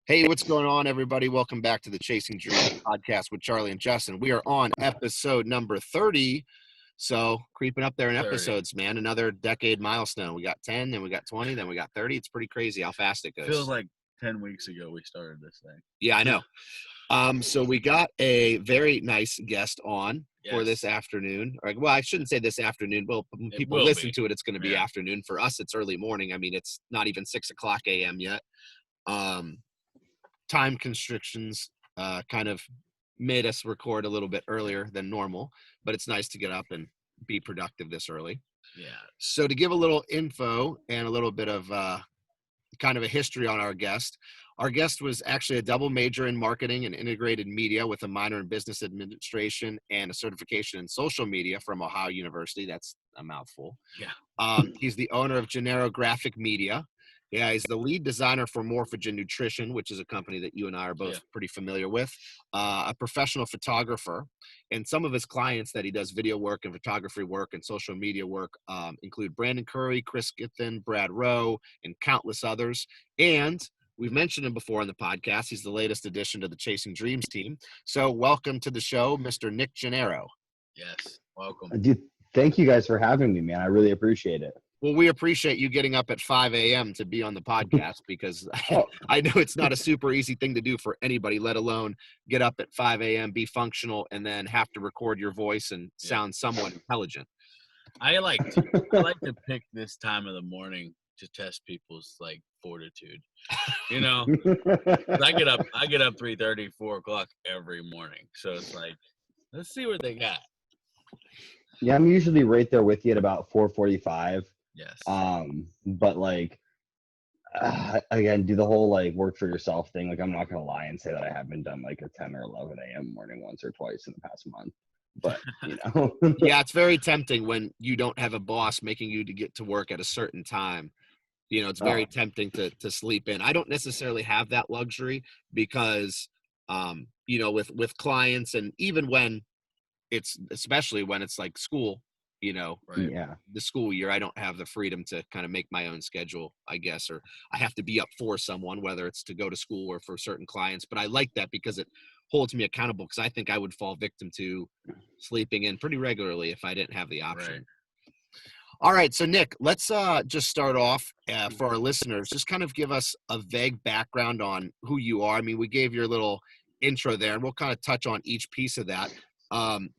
Hey, what's going on, everybody? Welcome back to the Chasing Dreams podcast with Charlie and Justin. We are on episode number 30. So creeping up there in 30. episodes, man. Another decade milestone. We got 10, then we got 20, then we got 30. It's pretty crazy how fast it goes. Feels like 10 weeks ago we started this thing. Yeah, I know. So we got a very nice guest on for this afternoon. Well, I shouldn't say this afternoon. Well, when people listen to it, it's going to be afternoon. For us, it's early morning. I mean, it's not even 6 o'clock a.m. yet. Time constrictions kind of made us record a little bit earlier than normal, but it's nice to get up and be productive this early. Yeah. So to give a little info and a little bit of kind of a history on our guest was actually a double major in marketing and integrated media with a minor in business administration and a certification in social media from Ohio University. That's a mouthful. Yeah. He's the owner of Genaro Graphic Media. Yeah, he's the lead designer for Morphogen Nutrition, which is a company that you and I are both pretty familiar with, a professional photographer. And some of his clients that he does video work and photography work and social media work include Brandon Curry, Chris Githin, Brad Rowe, and countless others. And we've mentioned him before on the podcast. He's the latest addition to the Chasing Dreams team. So welcome to the show, Mr. Nick Genaro. Yes, welcome. Dude, thank you guys for having me, man. I really appreciate it. Well, we appreciate you getting up at 5 a.m. to be on the podcast because I know it's not a super easy thing to do for anybody, let alone get up at 5 a.m., be functional, and then have to record your voice and sound somewhat intelligent. I like to pick this time of the morning to test people's fortitude. You know, I get up 3:30, 4 o'clock every morning. So it's like, let's see what they got. Yeah, I'm usually right there with you at about 4:45. Yes. But again, do the whole work for yourself thing. I'm not gonna lie and say that I haven't done a 10 or 11 a.m. morning once or twice in the past month. But yeah, it's very tempting when you don't have a boss making you to get to work at a certain time. It's very tempting to sleep in. I don't necessarily have that luxury because with clients, and even when especially when it's like school, right. Yeah, the school year, I don't have the freedom to kind of make my own schedule, I guess, or I have to be up for someone, whether it's to go to school or for certain clients. But I like that because it holds me accountable, because I think I would fall victim to sleeping in pretty regularly if I didn't have the option. Right. All right. So Nick, let's just start off for our listeners. Just kind of give us a vague background on who you are. I mean, we gave your little intro there, and we'll kind of touch on each piece of that.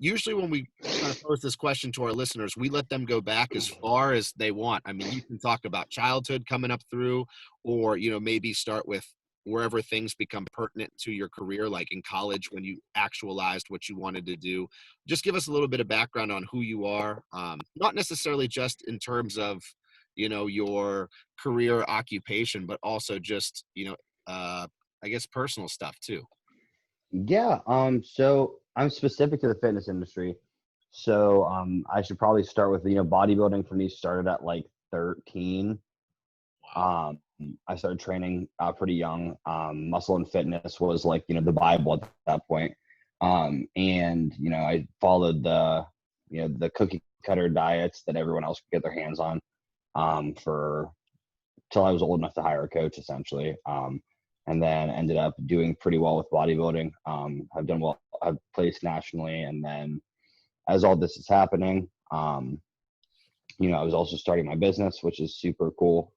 Usually when we kind of pose this question to our listeners, we let them go back as far as they want. I mean, you can talk about childhood coming up through, or, maybe start with wherever things become pertinent to your career, like in college when you actualized what you wanted to do. Just give us a little bit of background on who you are, not necessarily just in terms of, your career occupation, but also just, I guess personal stuff too. yeah. So I'm specific to the fitness industry. So I should probably start with bodybuilding for me started at 13. Wow. I started training pretty young. Muscle and fitness was the Bible at that point. And I followed the cookie cutter diets that everyone else could get their hands on for till I was old enough to hire a coach, essentially. And then ended up doing pretty well with bodybuilding. I've done well. I've placed nationally, and then as all this is happening, I was also starting my business, which is super cool.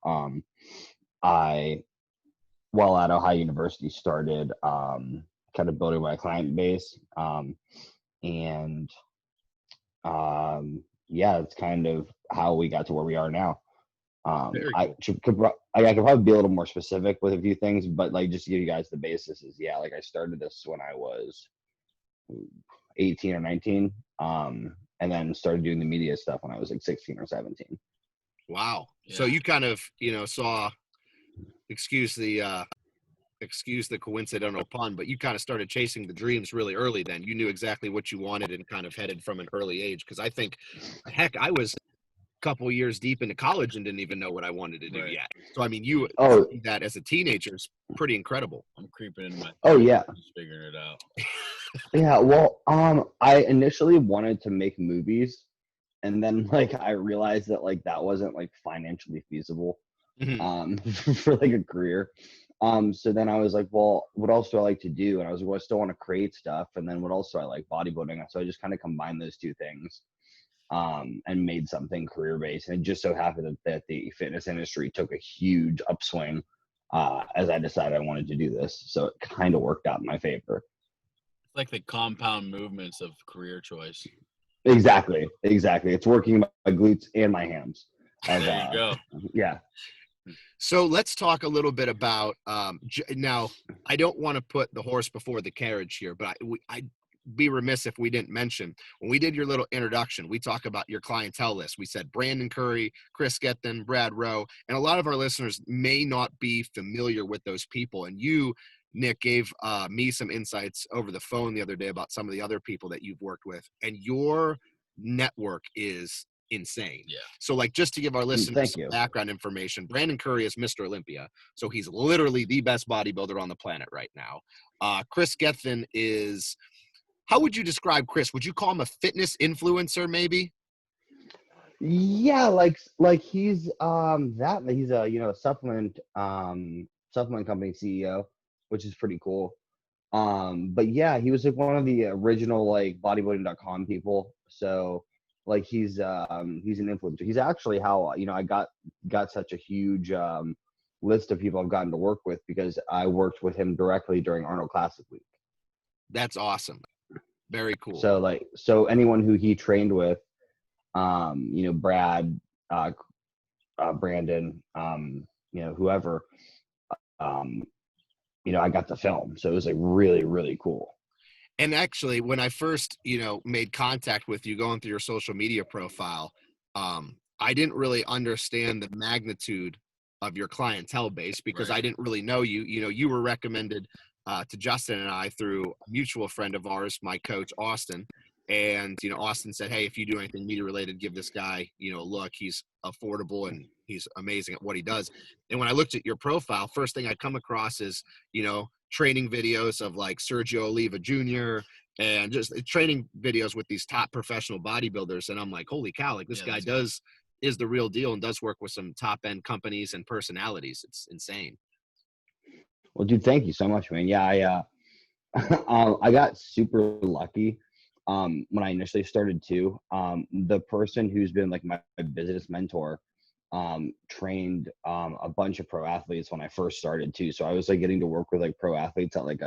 While at Ohio University, started kind of building my client base, and it's kind of how we got to where we are now. Very I cool. could probably be a little more specific with a few things, but just to give you guys the basis is, I started this when I was 18 or 19, and then started doing the media stuff when I was 16 or 17. Wow. Yeah. So you kind of, saw, excuse the coincidental pun, but you kind of started chasing the dreams really early then. You knew exactly what you wanted and kind of headed from an early age. Because I think, heck, I was a couple of years deep into college and didn't even know what I wanted to do yet. So, I mean, you doing that as a teenager is pretty incredible. I'm creeping in my just figuring it out. Yeah, well, I initially wanted to make movies, and then I realized that that wasn't financially feasible for a career. So then I was like, well, what else do I like to do? And I was like, well, I still want to create stuff. And then what else do I like? Bodybuilding. So I just kind of combined those two things, and made something career-based. And it just so happened that the fitness industry took a huge upswing, as I decided I wanted to do this. So it kind of worked out in my favor. It's like the compound movements of career choice. Exactly. It's working my glutes and my hams. There you go. Yeah. So let's talk a little bit about now. I don't want to put the horse before the carriage here, but I'd be remiss if we didn't mention when we did your little introduction. We talk about your clientele list. We said Brandon Curry, Chris Gethin, Brad Rowe, and a lot of our listeners may not be familiar with those people. And you, Nick, gave me some insights over the phone the other day about some of the other people that you've worked with, and your network is insane. Yeah. So like, just to give our listeners some you. background information, Brandon Curry is Mr. Olympia. So he's literally the best bodybuilder on the planet right now. Chris Gethin is, how would you describe Chris? Would you call him a fitness influencer maybe? Yeah, like he's he's a supplement company CEO, which is pretty cool. But yeah, he was like one of the original like bodybuilding.com people. So like he's an influencer. He's actually how I got such a huge list of people I've gotten to work with, because I worked with him directly during Arnold Classic Week. That's awesome. Very cool. So anyone who he trained with, Brad, Brandon, whoever, I got to film. So it was like really, really cool. And actually, when I first, made contact with you going through your social media profile, I didn't really understand the magnitude of your clientele base, because I didn't really know you. You were recommended to Justin and I through a mutual friend of ours, my coach, Austin. And, Austin said, hey, if you do anything media related, give this guy, a look. He's affordable and he's amazing at what he does. And when I looked at your profile, first thing I come across is, training videos of like Sergio Oliva Jr. and just training videos with these top professional bodybuilders. And I'm like, holy cow, like this guy is the real deal and does work with some top end companies and personalities. It's insane. Well, dude, thank you so much, man. Yeah, I got super lucky when I initially started too. The person who's been like my business mentor trained a bunch of pro athletes when I first started too. So I was like getting to work with like pro athletes at like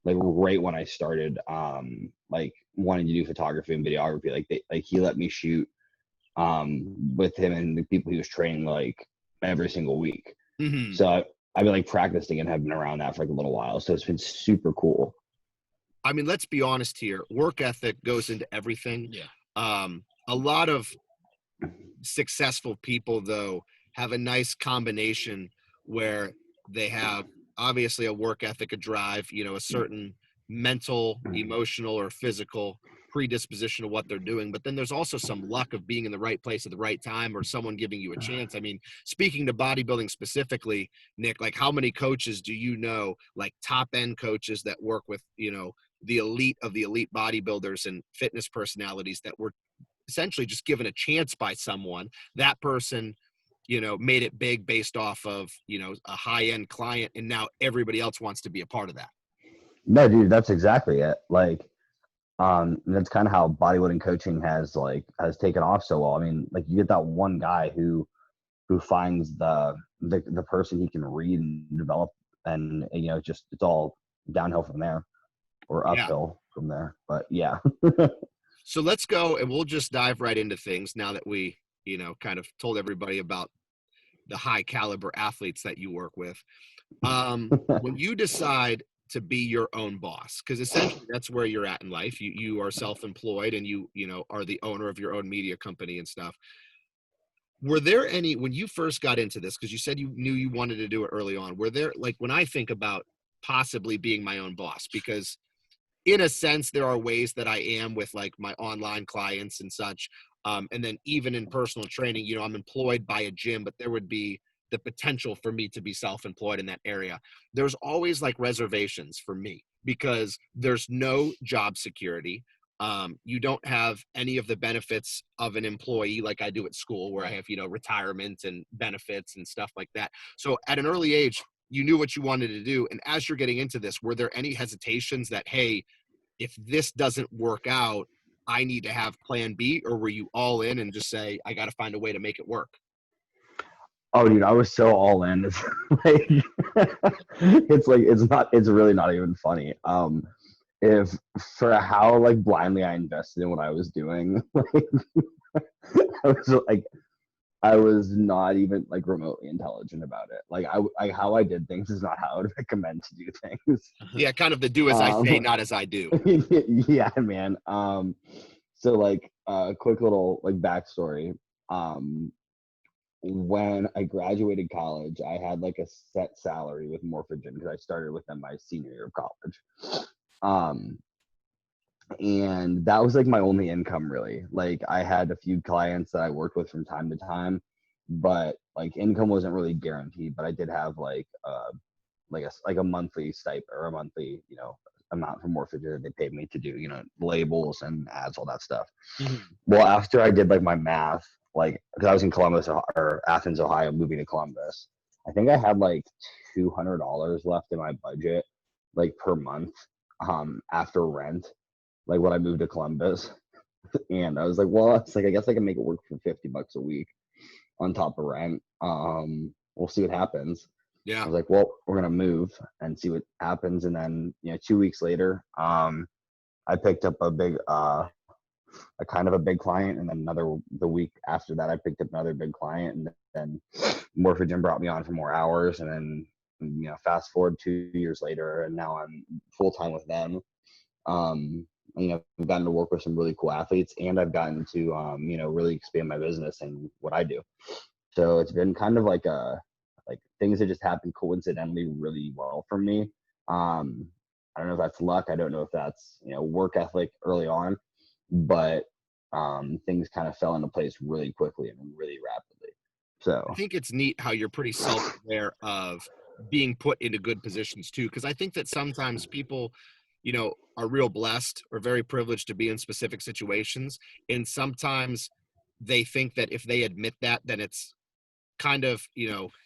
right when I started like wanting to do photography and videography. He let me shoot with him and the people he was training like every single week. Mm-hmm. So I've been like practicing and have been around that for like a little while. So it's been super cool. I mean, let's be honest here. Work ethic goes into everything. Yeah. A lot of successful people, though, have a nice combination where they have obviously a work ethic, a drive, a certain mental, emotional, or physical predisposition to what they're doing. But then there's also some luck of being in the right place at the right time, or someone giving you a chance. I mean, speaking to bodybuilding specifically, Nick, like how many coaches do you know, like top end coaches that work with, the elite of the elite bodybuilders and fitness personalities that were essentially just given a chance by someone. That person, made it big based off of, a high-end client, and now everybody else wants to be a part of that. No, dude, that's exactly it. Like, that's kind of how bodybuilding coaching has taken off so well. I mean, like you get that one guy who finds the person he can read and develop, and just it's all downhill from there, or uphill from there. But yeah. So let's go, and we'll just dive right into things now that we, kind of told everybody about the high caliber athletes that you work with. When you decide to be your own boss, because essentially that's where you're at in life. You are self-employed, and you are the owner of your own media company and stuff. Were there any, when you first got into this, because you said you knew you wanted to do it early on, were there, like when I think about possibly being my own boss, because in a sense, there are ways that I am with like my online clients and such. And then even in personal training, I'm employed by a gym, but there would be the potential for me to be self-employed in that area. There's always like reservations for me because there's no job security. You don't have any of the benefits of an employee like I do at school, where I have, retirement and benefits and stuff like that. So at an early age, you knew what you wanted to do. And as you're getting into this, were there any hesitations that, hey, if this doesn't work out, I need to have plan B, or were you all in and just say, I got to find a way to make it work? Oh, dude, I was so all in. It's it's really not even funny. If for how like blindly I invested in what I was doing, like I was not even like remotely intelligent about it. Like how I did things is not how I would recommend to do things. Yeah, kind of the do as I say, not as I do. Yeah, man. So like quick little like backstory. When I graduated college, I had like a set salary with Morphogen because I started with them my senior year of college. Um, and that was like my only income really. Like I had a few clients that I worked with from time to time, but like income wasn't really guaranteed. But I did have like a monthly stipend or a monthly, amount from Morphogen that they paid me to do, labels and ads, all that stuff. Mm-hmm. Well, after I did like my math, like because I was in Columbus or Athens, Ohio, moving to Columbus, I think I had like $200 left in my budget, like per month, after rent, like when I moved to Columbus. And I was like, well, it's like I guess I can make it work for $50 a week on top of rent. We'll see what happens. Yeah. I was like, well, we're gonna move and see what happens. And then 2 weeks later, I picked up a kind of a big client, and then the week after that I picked up another big client, and then Morphogen brought me on for more hours, and then fast forward 2 years later, and now I'm full time with them. I've gotten to work with some really cool athletes, and I've gotten to really expand my business and what I do. So it's been kind of like things that just happen coincidentally really well for me. I don't know if that's luck. I don't know if that's work ethic early on, but things kind of fell into place really quickly and really rapidly. So I think it's neat how you're pretty self-aware of being put into good positions too, because I think that sometimes people, are real blessed or very privileged to be in specific situations, and sometimes they think that if they admit that, then it's kind of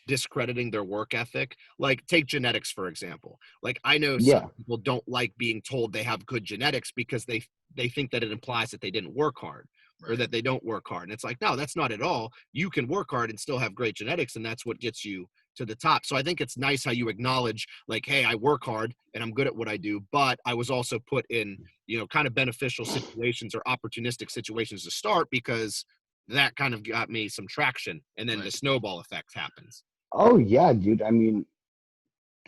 discrediting their work ethic. Like take genetics for example. Like I know some yeah, people don't like being told they have good genetics because they think that it implies that they didn't work hard, or that they don't work hard, and it's like, no, that's not at all. You can work hard and still have great genetics, and that's what gets you to the top. So I think it's nice how you acknowledge, like, hey, I work hard and I'm good at what I do, but I was also put in kind of beneficial situations or opportunistic situations to start, because that kind of got me some traction, and then the snowball effect happens. oh yeah, dude. I mean,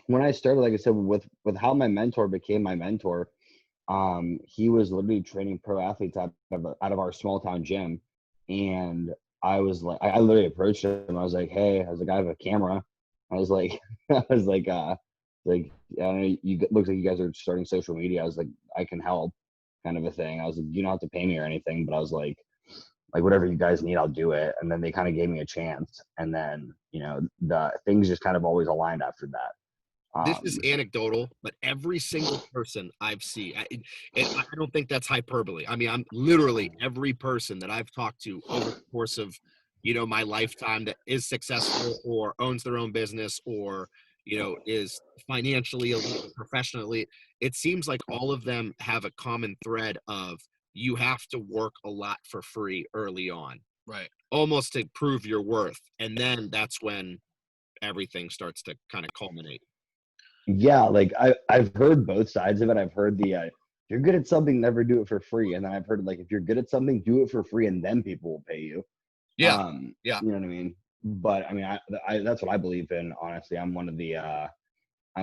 when I started, like I said, with how my mentor became my mentor, he was literally training pro athletes out of our small town gym, and I was like, I literally approached him. I was like, hey, I was like, I have a camera. I was like, I was like, looks like you guys are starting social media. I was like, I can help, kind of a thing. I was like, you don't have to pay me or anything, but I was like whatever you guys need, I'll do it. And then they kind of gave me a chance, and then the things just kind of always aligned after that. This is anecdotal, but every single person I've seen, and I don't think that's hyperbole. I mean, I'm literally every person that I've talked to over the course of, my lifetime that is successful or owns their own business or, is financially elite, professionally. It seems like all of them have a common thread of you have to work a lot for free early on, Right? almost to prove your worth, and then that's when everything starts to kind of culminate. Yeah, like I've heard both sides of it. I've heard the if you're good at something, never do it for free. And then I've heard like if you're good at something, do it for free, and then people will pay you. Yeah. Yeah. You know what I mean? But I mean, I that's what I believe in. Honestly, I'm one of the. I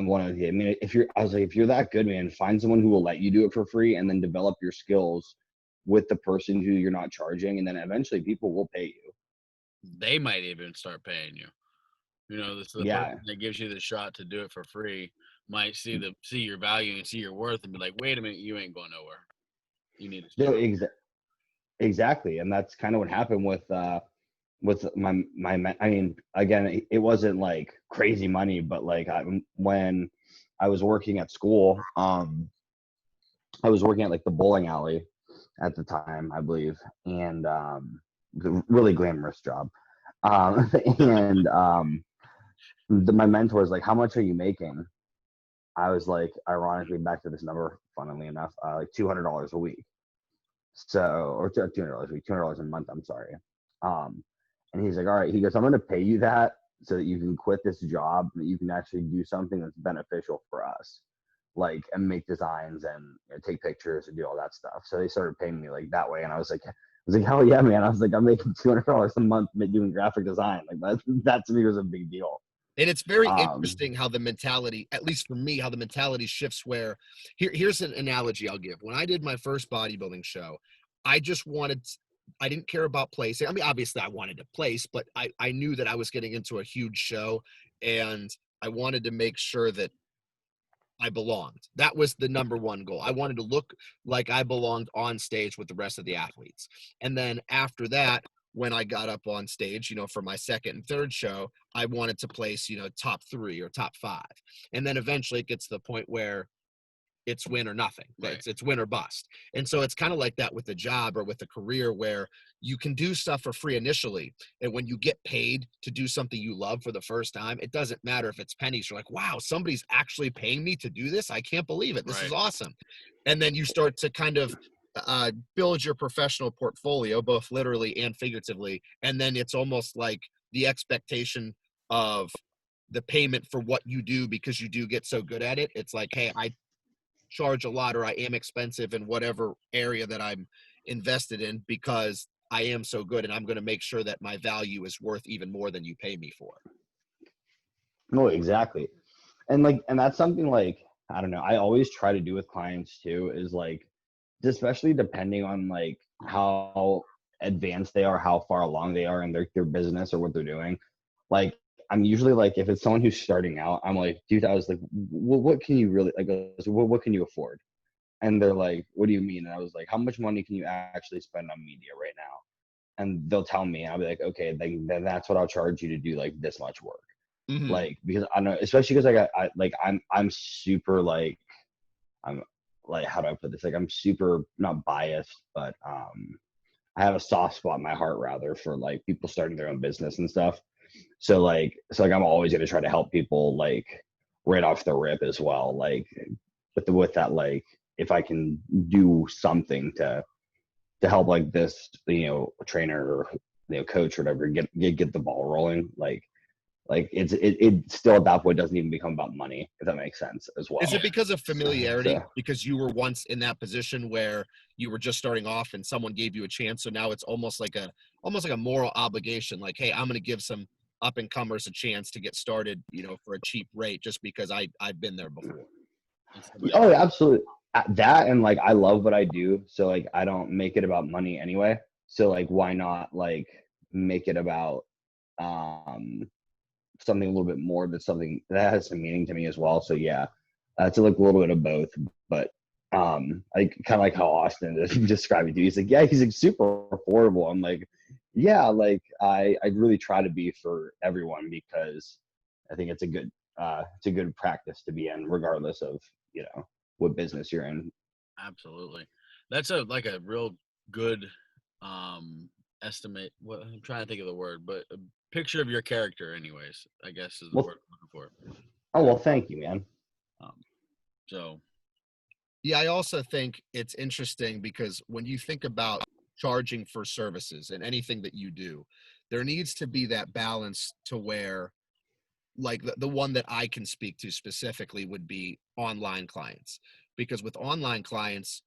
mean, I was like, if you're that good, man, find someone who will let you do it for free, and then develop your skills with the person who you're not charging, and then eventually people will pay you. They might even start paying you. The Yeah. person that gives you the shot to do it for free might see your value and see your worth and be like, wait a minute, you ain't going nowhere. You need to No, stay. exactly, and that's kind of what happened with my I mean, again, it wasn't like crazy money, but like when I was working at school, I was working at like the bowling alley at the time, I believe, and really glamorous job. And my mentor was like, how much are you making? I was like, ironically, back to this number, funnily enough, like $200 a week. So, or $200 a week, $200 a month. I'm sorry. And he's like, all right. He goes, I'm going to pay you that so that you can quit this job, that you can actually do something that's beneficial for us, like, and make designs and, you know, take pictures and do all that stuff. So they started paying me like that way, and I was like, hell yeah, man. I was like, I'm making $200 a month doing graphic design. Like that to me was a big deal. And it's very interesting how the mentality, at least for me, how the mentality shifts where here's an analogy I'll give. When I did my first bodybuilding show, I didn't care about placing. I mean, obviously I wanted to place, but I knew that I was getting into a huge show and I wanted to make sure that I belonged. That was the number one goal. I wanted to look like I belonged on stage with the rest of the athletes. And then after that, when I got up on stage, for my second and third show, I wanted to place, top 3 or top 5. And then eventually it gets to the point where it's win or nothing. Right. It's win or bust. And so it's kind of like that with the job or with the career, where you can do stuff for free initially. And when you get paid to do something you love for the first time, it doesn't matter if it's pennies. You're like, wow, somebody's actually paying me to do this. I can't believe it. This is awesome. And then you start to kind of build your professional portfolio, both literally and figuratively. And then it's almost like the expectation of the payment for what you do, because you do get so good at it. It's like, hey, I charge a lot, or I am expensive in whatever area that I'm invested in, because I am so good, and I'm going to make sure that my value is worth even more than you pay me for. No, exactly. And that's something, like, I don't know, I always try to do with clients too, is like, especially depending on like how advanced they are, how far along they are in their business or what they're doing. Like, I'm usually like, if it's someone who's starting out, I'm like, dude, I was like, what can you really, like, what can you afford? And they're like, what do you mean? And I was like, how much money can you actually spend on media right now? And they'll tell me, and I'll be like, okay, then that's what I'll charge you to do like this much work. Mm-hmm. Like, because I know, especially because I'm super like, I'm like, how do I put this? Like, I'm super not biased, but I have a soft spot in my heart rather for like people starting their own business and stuff. So I'm always going to try to help people like right off the rip as well. Like with that, like, if I can do something to help like this, trainer or, coach or whatever, get the ball rolling. Like it still at that point doesn't even become about money, if that makes sense as well. Is it because of familiarity? So, because you were once in that position where you were just starting off and someone gave you a chance, so now it's almost like a moral obligation, like, hey, I'm going to give some up and comers a chance to get started, for a cheap rate, just because I've been there before. oh, absolutely. That, and like, I love what I do, so like, I don't make it about money anyway. So like, why not like make it about something a little bit more, that's something that has some meaning to me as well. So yeah, it's like a little bit of both. But I kind of like how Austin described it to you. He's like, yeah, he's like super affordable. I'm like, yeah, like I really try to be for everyone, because I think it's a good practice to be in, regardless of what business you're in. Absolutely. That's a real good estimate. What I'm trying to think of the word, but a picture of your character, anyways, I guess is the word I'm looking for. Oh, well, thank you, man. So yeah, I also think it's interesting, because when you think about charging for services and anything that you do, there needs to be that balance to where, like, the one that I can speak to specifically would be online clients. Because with online clients,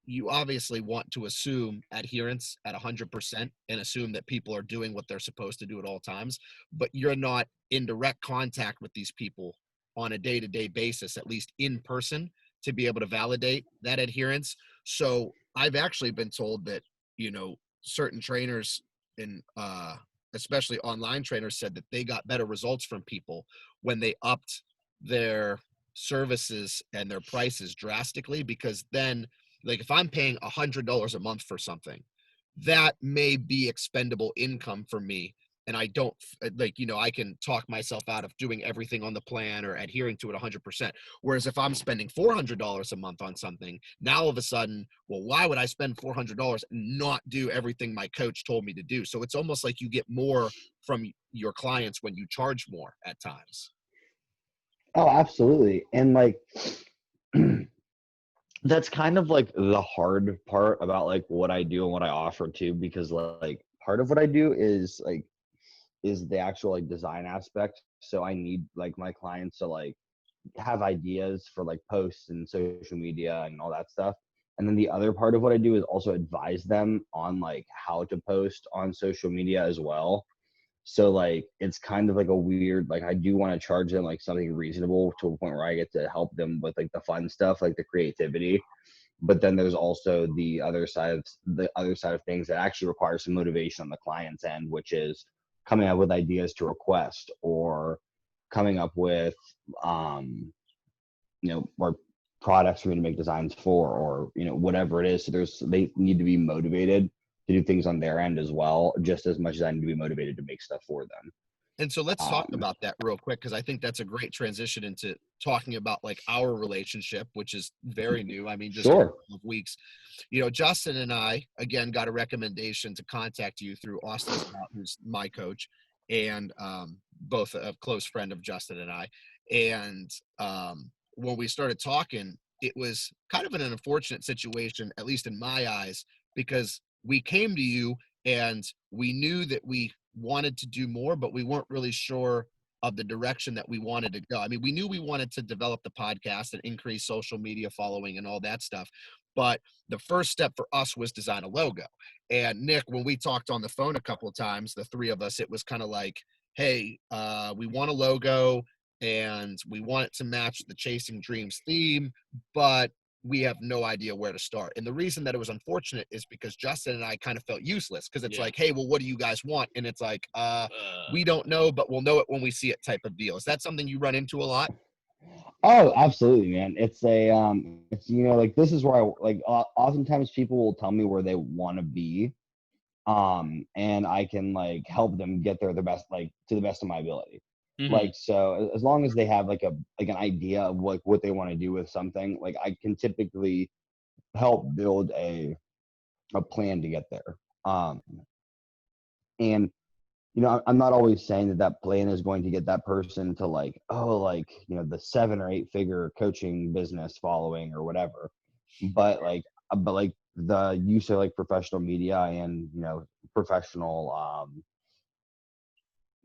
you obviously want to assume adherence at 100% and assume that people are doing what they're supposed to do at all times, but you're not in direct contact with these people on a day-to-day basis, at least in person, to be able to validate that adherence. So I've actually been told that, certain trainers in especially online trainers said that they got better results from people when they upped their services and their prices drastically. Because then, like, if I'm paying $100 a month for something, that may be expendable income for me and I don't like, I can talk myself out of doing everything on the plan or adhering to it 100%. Whereas if I'm spending $400 a month on something, now all of a sudden, well, why would I spend $400 and not do everything my coach told me to do? So it's almost like you get more from your clients when you charge more at times. Oh, absolutely. And like, that's kind of like the hard part about like what I do and what I offer too, because like part of what I do is the actual like design aspect. So I need like my clients to like have ideas for like posts and social media and all that stuff. And then the other part of what I do is also advise them on like how to post on social media as well. So like it's kind of like a weird, like I do want to charge them like something reasonable to a point where I get to help them with like the fun stuff, like the creativity. But then there's also the other side of things that actually require some motivation on the client's end, which is coming up with ideas to request, or coming up with or products for me to make designs for, or whatever it is. So they need to be motivated to do things on their end as well, just as much as I need to be motivated to make stuff for them. And so let's talk about that real quick, because I think that's a great transition into talking about like our relationship, which is very new. I mean, just Sure. a couple of weeks. Justin and I, again, got a recommendation to contact you through Austin Scott, who's my coach, and both a close friend of Justin and I. And when we started talking, it was kind of an unfortunate situation, at least in my eyes, because we came to you and we knew that we wanted to do more, but we weren't really sure of the direction that we wanted to go. I mean, we knew we wanted to develop the podcast and increase social media following and all that stuff. But the first step for us was design a logo. And Nick, when we talked on the phone a couple of times, the three of us, it was kind of like, hey, we want a logo and we want it to match the Chasing Dreams theme, but we have no idea where to start. And the reason that it was unfortunate is because Justin and I kind of felt useless, because it's like, hey, well, what do you guys want? And it's like, we don't know, but we'll know it when we see it type of deal. Is that something you run into a lot? Oh, absolutely, man. It's like this is where I like oftentimes people will tell me where they want to be. And I can like help them get there to the best of my ability. Mm-hmm. Like, so as long as they have like an idea of like what they want to do with something, like I can typically help build a plan to get there. And I'm not always saying that plan is going to get that person to like, the 7 or 8 figure coaching business following or whatever. But the use of like professional media and, professional,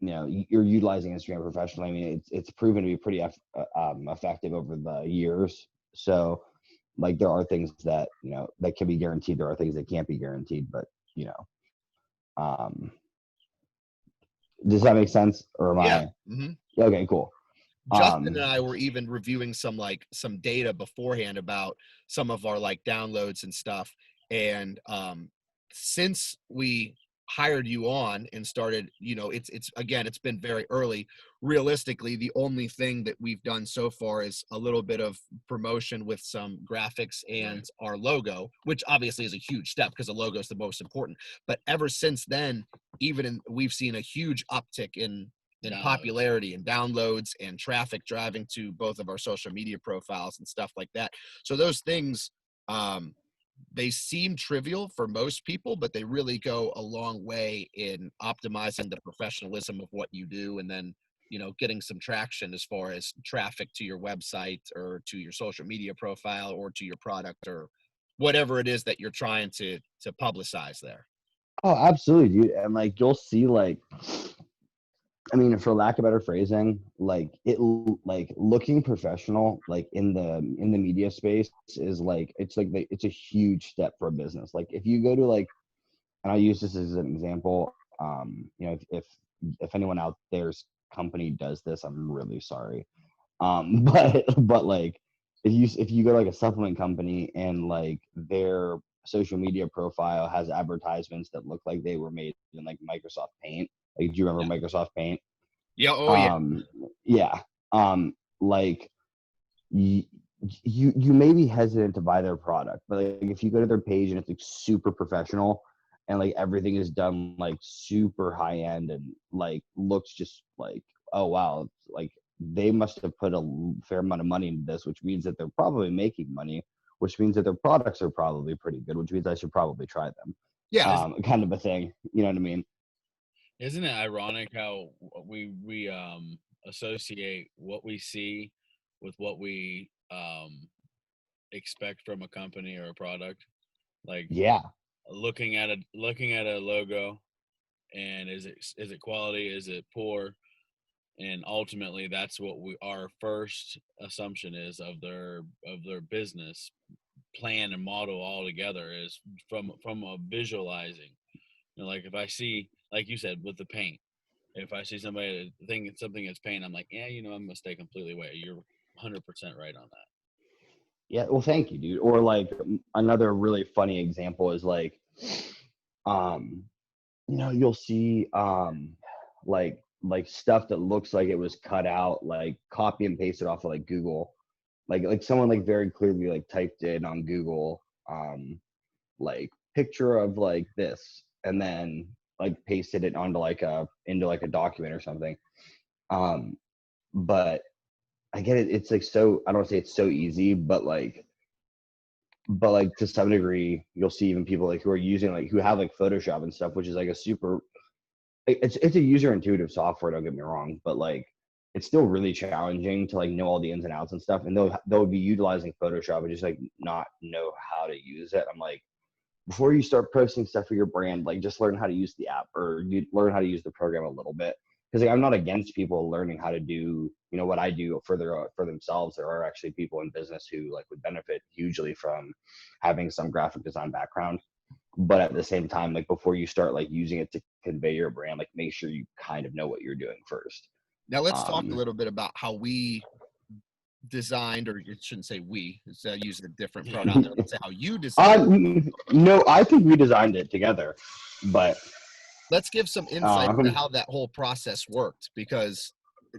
you're utilizing Instagram professionally. I mean, it's proven to be pretty effective over the years. So like there are things that, that can be guaranteed. There are things that can't be guaranteed, but does that make sense? Or am I? Mm-hmm. Okay, cool. Justin and I were even reviewing some data beforehand about some of our like downloads and stuff. And since we hired you on and started, it's been very early. Realistically, the only thing that we've done so far is a little bit of promotion with some graphics and our logo, which obviously is a huge step because the logo is the most important. But ever since then, we've seen a huge uptick in popularity and downloads and traffic driving to both of our social media profiles and stuff like that. So those things, they seem trivial for most people, but they really go a long way in optimizing the professionalism of what you do, and then getting some traction as far as traffic to your website or to your social media profile or to your product or whatever it is that you're trying to publicize there. Oh, absolutely, dude. And like you'll see, like, I mean, for lack of better phrasing, like looking professional, like in the media space is like, it's a huge step for a business. Like if you go to like, and I use this as an example, if anyone out there's company does this, I'm really sorry. But like if you go to like a supplement company and like their social media profile has advertisements that look like they were made in like Microsoft Paint. Like, do you remember Microsoft Paint? Yeah. Oh, yeah. Like you may be hesitant to buy their product, but like if you go to their page and it's like super professional and like everything is done like super high end and like looks just like, oh wow, like they must have put a fair amount of money into this, which means that they're probably making money, which means that their products are probably pretty good, which means I should probably try them. Yeah. Kind of a thing. You know what I mean? Isn't it ironic how we associate what we see with what we expect from a company or a product? Like Yeah. looking at a logo, and is it quality? Is it poor? And ultimately, that's what our first assumption is of their business plan and model altogether, is from a visualizing. You know, like if I see, like you said, with the paint, if I see somebody thinking something is paint, I'm like, yeah, you know, I'm gonna stay completely away. You're 100% right on that. Yeah. Well, thank you, dude. Or like another really funny example is like, you know, you'll see like stuff that looks like it was cut out, like copy and pasted off of like Google, like someone like very clearly like typed in on Google, like picture of like this, and then like pasted it onto like into like a document or something. But I get it. It's like, so I don't want to say it's so easy, but like to some degree, you'll see even people like who are using like who have like Photoshop and stuff, which is like a super, it's a user intuitive software, don't get me wrong, but like it's still really challenging to like know all the ins and outs and stuff, and they'll be utilizing Photoshop and just like not know how to use it. I'm like, before you start posting stuff for your brand, like just learn how to use the app, or you learn how to use the program a little bit. Because like, I'm not against people learning how to do, you know, what I do for themselves. There are actually people in business who like would benefit hugely from having some graphic design background. But at the same time, like before you start like using it to convey your brand, like make sure you kind of know what you're doing first. Now let's talk a little bit about how we designed, or it shouldn't say we, it's use a different pronoun there. Let's say how you designed. No, I think we designed it together, but Let's give some insight into how that whole process worked, because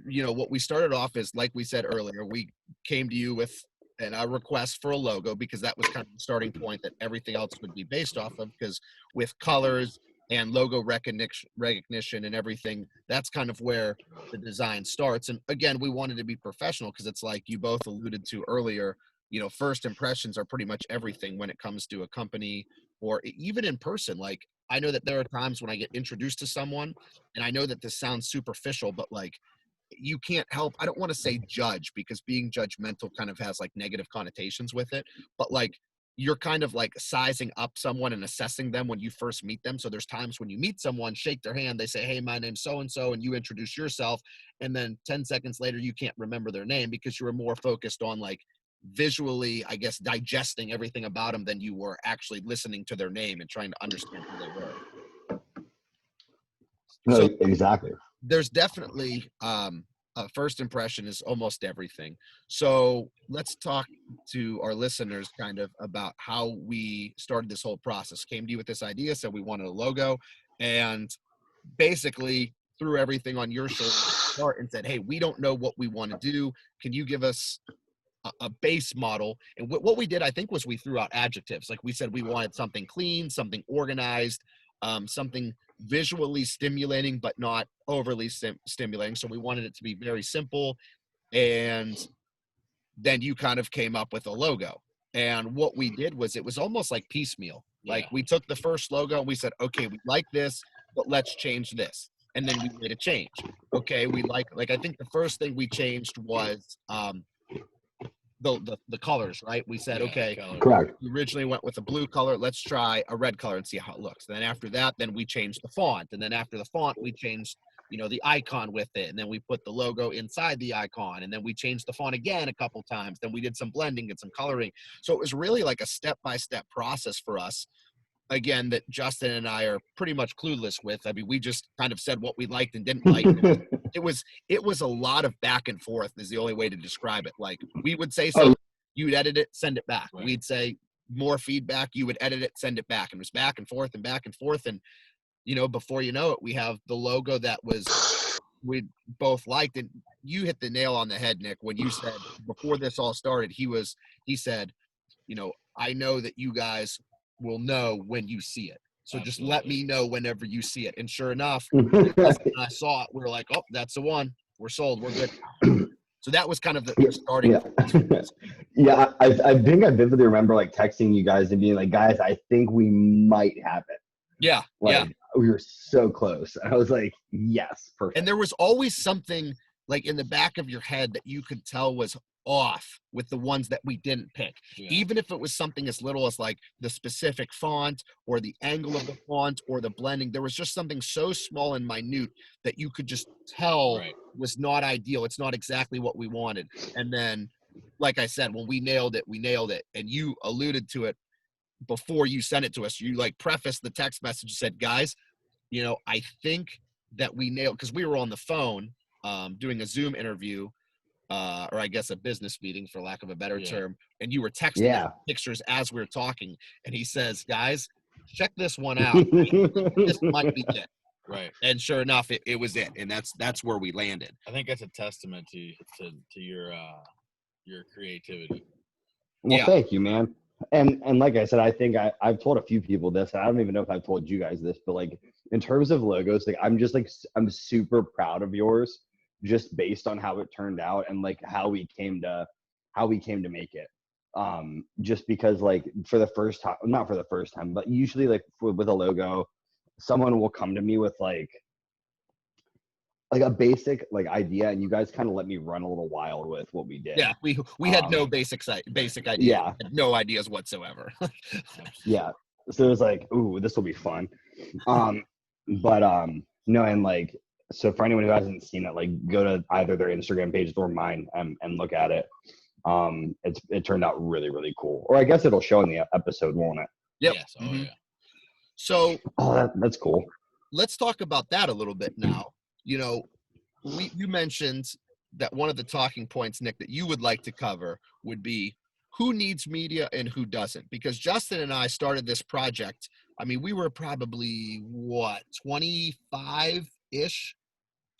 you know what we started off is, like we said earlier, we came to you with a request for a logo, because that was kind of the starting point that everything else would be based off of, because with colors and logo recognition and everything, that's kind of where the design starts. And again, we wanted to be professional, because it's like you both alluded to earlier, you know, first impressions are pretty much everything when it comes to a company, or even in person. Like, I know that there are times when I get introduced to someone, and I know that this sounds superficial, but like, you can't help, I don't want to say judge, because being judgmental kind of has like negative connotations with it, but like, you're kind of like sizing up someone and assessing them when you first meet them. So there's times when you meet someone, shake their hand, they say, hey, my name's so and so, and you introduce yourself, and then 10 seconds later you can't remember their name, because you were more focused on like visually, I guess, digesting everything about them than you were actually listening to their name and trying to understand who they were. So exactly. there's definitely a first impression is almost everything. So let's talk to our listeners kind of about how we started this whole process. Came to you with this idea, said we wanted a logo, and basically threw everything on your shoulders and said, hey, we don't know what we want to do. Can you give us a base model? And what we did, I think, was we threw out adjectives. Like we said, we wanted something clean, something organized, something visually stimulating, but not overly stimulating. So we wanted it to be very simple. And then you kind of came up with a logo. And what we did was, it was almost like piecemeal. Like we took the first logo and we said, okay, we like this, but let's change this. And then we made a change. Okay, we like I think the first thing we changed was the colors, right? We said, okay, Correct. we originally went with a blue color, let's try a red color and see how it looks. And then after that, then we changed the font. And then after the font, we changed, you know, the icon with it. And then we put the logo inside the icon. And then we changed the font again a couple times. Then we did some blending and some coloring. So it was really like a step-by-step process for us. Again, that Justin and I are pretty much clueless with. I mean, we just kind of said what we liked and didn't like. It was a lot of back and forth is the only way to describe it. Like, we would say something, you'd edit it, send it back. Right. We'd say more feedback, you would edit it, send it back. And it was back and forth and back and forth. And, you know, before you know it, we have the logo that we both liked. And you hit the nail on the head, Nick, when you said before this all started, he said, you know, I know that you guys will know when you see it. So just let me know whenever you see it. And sure enough, Yeah. when I saw it, we were like, oh, that's the one. We're sold. We're good. So that was kind of the starting. Yeah, I think I vividly remember like texting you guys and being like, guys, I think we might have it. Yeah. Like we were so close. I was like, yes, perfect. And there was always something like in the back of your head that you could tell was off with the ones that we didn't pick. Even if it was something as little as like the specific font or the angle of the font or the blending, there was just something so small and minute that you could just tell was not ideal. It's not exactly what we wanted. And then, like I said, when we nailed it, and you alluded to it before you sent it to us. You like prefaced the text message and said, guys, you know, I think that we nailed, because we were on the phone doing a Zoom interview, or I guess a business meeting for lack of a better term, and you were texting us pictures as we were talking, and he says, guys, check this one out. This might be it. Right. And sure enough, it was it. And that's where we landed. I think that's a testament to your creativity. Well, thank you, man. And like I said, I think I've told a few people this. I don't even know if I've told you guys this, but like in terms of logos, like I'm super proud of yours, just based on how it turned out and like how we came to make it. Just because like for the first time, not for the first time, but usually like with a logo, someone will come to me with like a basic like idea, and you guys kind of let me run a little wild with what we did. Yeah, we had no basic idea. Yeah, had no ideas whatsoever. Yeah, so it was like, ooh, this will be fun. But no, and like, so for anyone who hasn't seen it, like go to either their Instagram pages or mine and look at it. It turned out really, really cool. Or I guess it'll show in the episode, won't it? Yep. Yes. Oh yeah. So that's cool. Let's talk about that a little bit now. You know, you mentioned that one of the talking points, Nick, that you would like to cover would be who needs media and who doesn't. Because Justin and I started this project. I mean, we were probably 25-ish,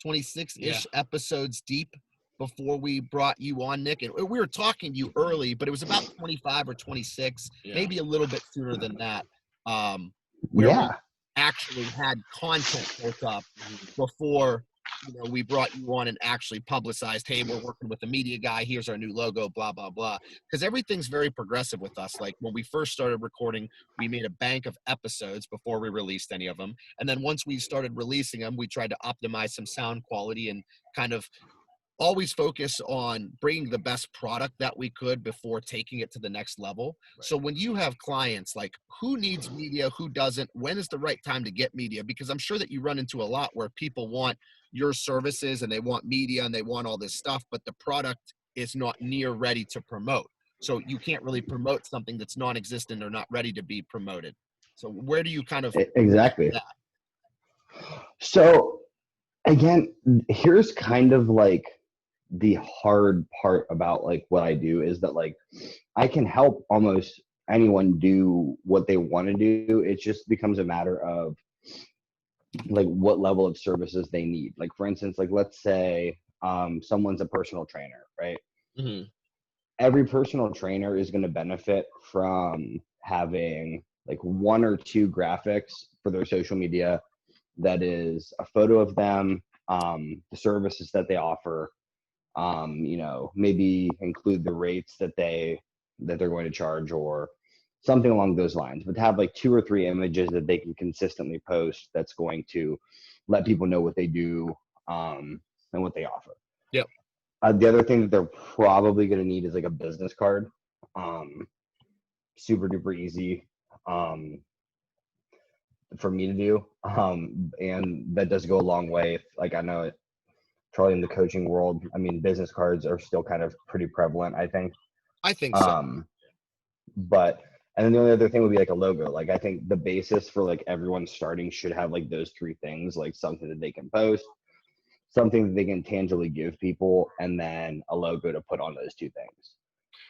26-ish episodes deep before we brought you on, Nick. And we were talking to you early, but it was about 25 or 26, maybe a little bit sooner than that. Where we actually had content built up before we brought you on and actually publicized, hey, we're working with a media guy, here's our new logo, blah blah blah. Because everything's very progressive with us. Like when we first started recording, we made a bank of episodes before we released any of them, and then once we started releasing them, we tried to optimize some sound quality and kind of always focus on bringing the best product that we could before taking it to the next level. Right. So when you have clients, like who needs media, who doesn't, when is the right time to get media? Because I'm sure that you run into a lot where people want your services and they want media and they want all this stuff, but the product is not near ready to promote. So you can't really promote something that's non-existent or not ready to be promoted. So where do you kind of exactly that? So again, here's kind of like the hard part about like what I do is that like I can help almost anyone do what they want to do. It just becomes a matter of like what level of services they need. Like for instance, like let's say someone's a personal trainer, right? Mm-hmm. Every personal trainer is going to benefit from having like 1 or 2 graphics for their social media that is a photo of them, the services that they offer, maybe include the rates that they're going to charge or something along those lines, but to have like 2 or 3 images that they can consistently post that's going to let people know what they do and what they offer. Yep. The other thing that they're probably going to need is like a business card. Super duper easy for me to do. And that does go a long way. Like I know it, probably in the coaching world, I mean, business cards are still kind of pretty prevalent, I think. So. But, and then the only other thing would be like a logo. Like I think the basis for like everyone starting should have like those 3 things, like something that they can post, something that they can tangibly give people, and then a logo to put on those 2 things.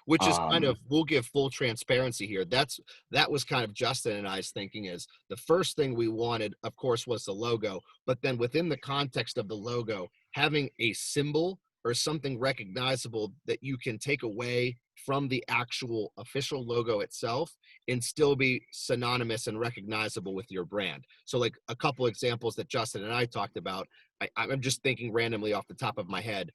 Which is kind of, we'll give full transparency here. That was kind of Justin and I's thinking is the first thing we wanted, of course, was the logo, but then within the context of the logo, having a symbol or something recognizable that you can take away from the actual official logo itself and still be synonymous and recognizable with your brand. So like a couple examples that Justin and I talked about, I'm just thinking randomly off the top of my head.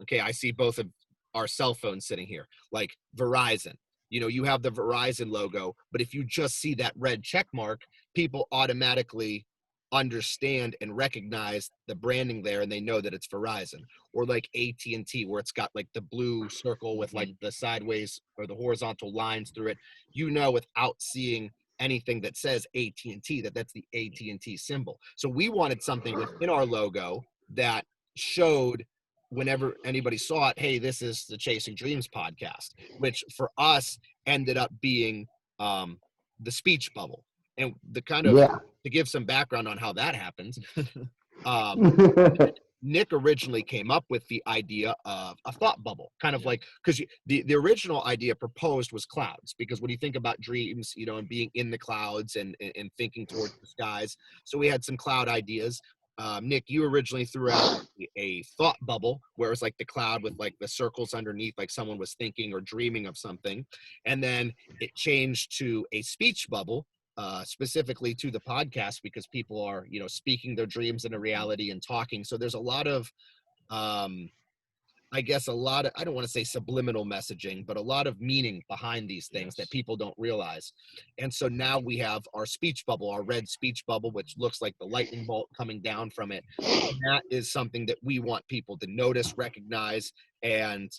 Okay, I see both of our cell phones sitting here, like Verizon. You know, you have the Verizon logo, but if you just see that red check mark, people automatically understand and recognize the branding there, and they know that it's Verizon. Or like AT&T, where it's got like the blue circle with like the sideways or the horizontal lines through it. You know, without seeing anything that says AT&T, that's the AT&T symbol. So we wanted something within our logo that showed whenever anybody saw it, hey, this is the Chasing Dreams podcast, which for us ended up being the speech bubble. And the kind of, to give some background on how that happens, Nick originally came up with the idea of a thought bubble, kind of like, because the original idea proposed was clouds, because when you think about dreams, you know, and being in the clouds and thinking towards the skies, so we had some cloud ideas. Nick, you originally threw out a thought bubble where it was like the cloud with like the circles underneath, like someone was thinking or dreaming of something. And then it changed to a speech bubble, specifically to the podcast, because people are, you know, speaking their dreams into reality and talking. So there's a lot of, I guess, a lot of, I don't want to say subliminal messaging, but a lot of meaning behind these things that people don't realize. And so now we have our speech bubble, our red speech bubble, which looks like the lightning bolt coming down from it. And that is something that we want people to notice, recognize, and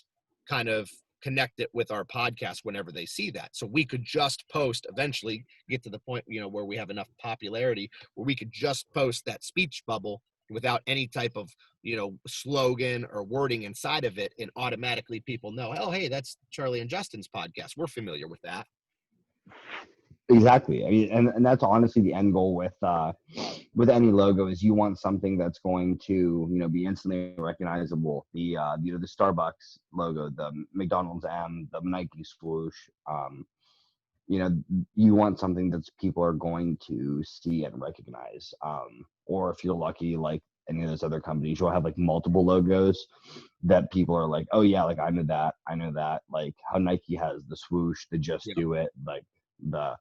kind of connect it with our podcast whenever they see that. So we could just post, eventually get to the point, you know, where we have enough popularity where we could just post that speech bubble without any type of, you know, slogan or wording inside of it, and automatically people know, oh, hey, that's Charlie and Justin's podcast. We're familiar with that. Exactly. I mean, and that's honestly the end goal with any logo, is you want something that's going to, you know, be instantly recognizable. The you know, the Starbucks logo, the McDonald's M, the Nike swoosh. You know, you want something that people are going to see and recognize. Or if you're lucky, like any of those other companies, you'll have like multiple logos that people are like, oh yeah, like I know that. Like how Nike has the swoosh, the Just Do It, like the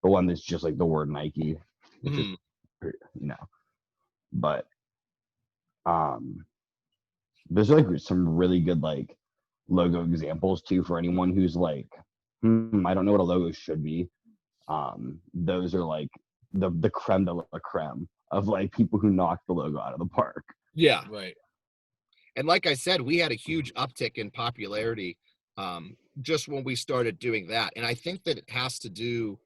one that's just like the word Nike, which is, you know, but there's like some really good like logo examples too for anyone who's like, I don't know what a logo should be. Those are like the creme de la creme of like people who knock the logo out of the park. Yeah, right. And like I said, we had a huge uptick in popularity just when we started doing that. And I think that it has to do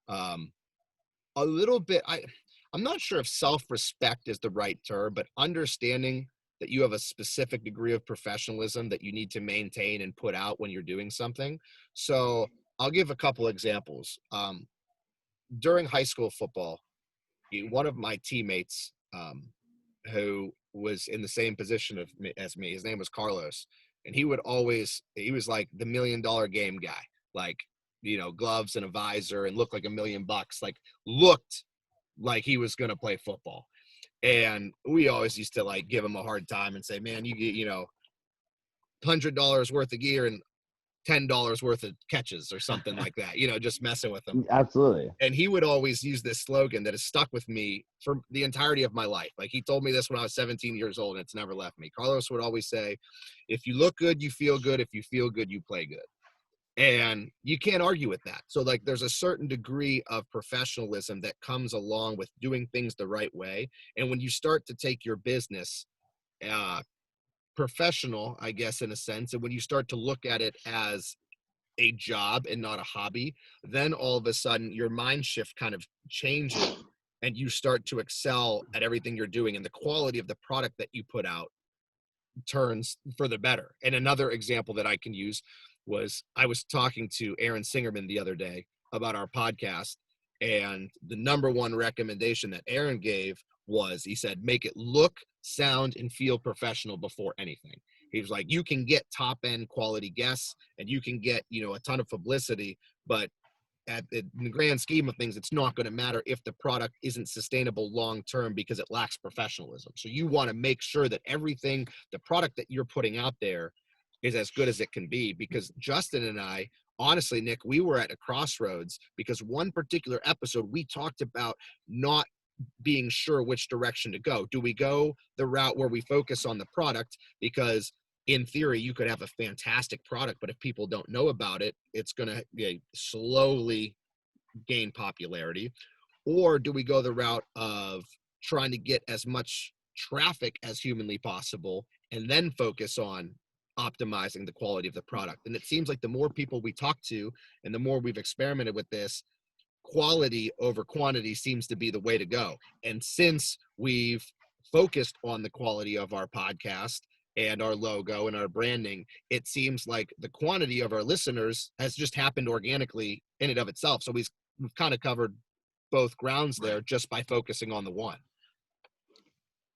a little bit, I'm not sure if self-respect is the right term, but understanding that you have a specific degree of professionalism that you need to maintain and put out when you're doing something. So I'll give a couple examples. During high school football, one of my teammates who was in the same position as me, his name was Carlos, and he was like the $1 million game guy, like, you know, gloves and a visor and looked like $1 million, like looked like he was going to play football. And we always used to like give him a hard time and say, man, you get, you know, $100 worth of gear and $10 worth of catches or something like that, you know, just messing with him. Absolutely. And he would always use this slogan that has stuck with me for the entirety of my life. Like he told me this when I was 17 years old, and it's never left me. Carlos would always say, if you look good, you feel good. If you feel good, you play good. And you can't argue with that. So like there's a certain degree of professionalism that comes along with doing things the right way. And when you start to take your business professional, I guess, in a sense, and when you start to look at it as a job and not a hobby, then all of a sudden your mind shift kind of changes and you start to excel at everything you're doing, and the quality of the product that you put out turns for the better. And another example that I can use was I was talking to Aaron Singerman the other day about our podcast, and the number one recommendation that Aaron gave was, he said, make it look, sound, and feel professional before anything. He was like, you can get top end quality guests and you can get, you know, a ton of publicity, but in the grand scheme of things, it's not going to matter if the product isn't sustainable long term because it lacks professionalism. So you want to make sure that everything, the product that you're putting out there, is as good as it can be. Because Justin and I, honestly, Nick, we were at a crossroads because one particular episode we talked about not being sure which direction to go. Do we go the route where we focus on the product? Because in theory, you could have a fantastic product, but if people don't know about it, it's going to slowly gain popularity. Or do we go the route of trying to get as much traffic as humanly possible and then focus on optimizing the quality of the product? And it seems like the more people we talk to and the more we've experimented with this, quality over quantity seems to be the way to go. And since we've focused on the quality of our podcast and our logo and our branding, it seems like the quantity of our listeners has just happened organically in and of itself. So we've kind of covered both grounds there just by focusing on the one.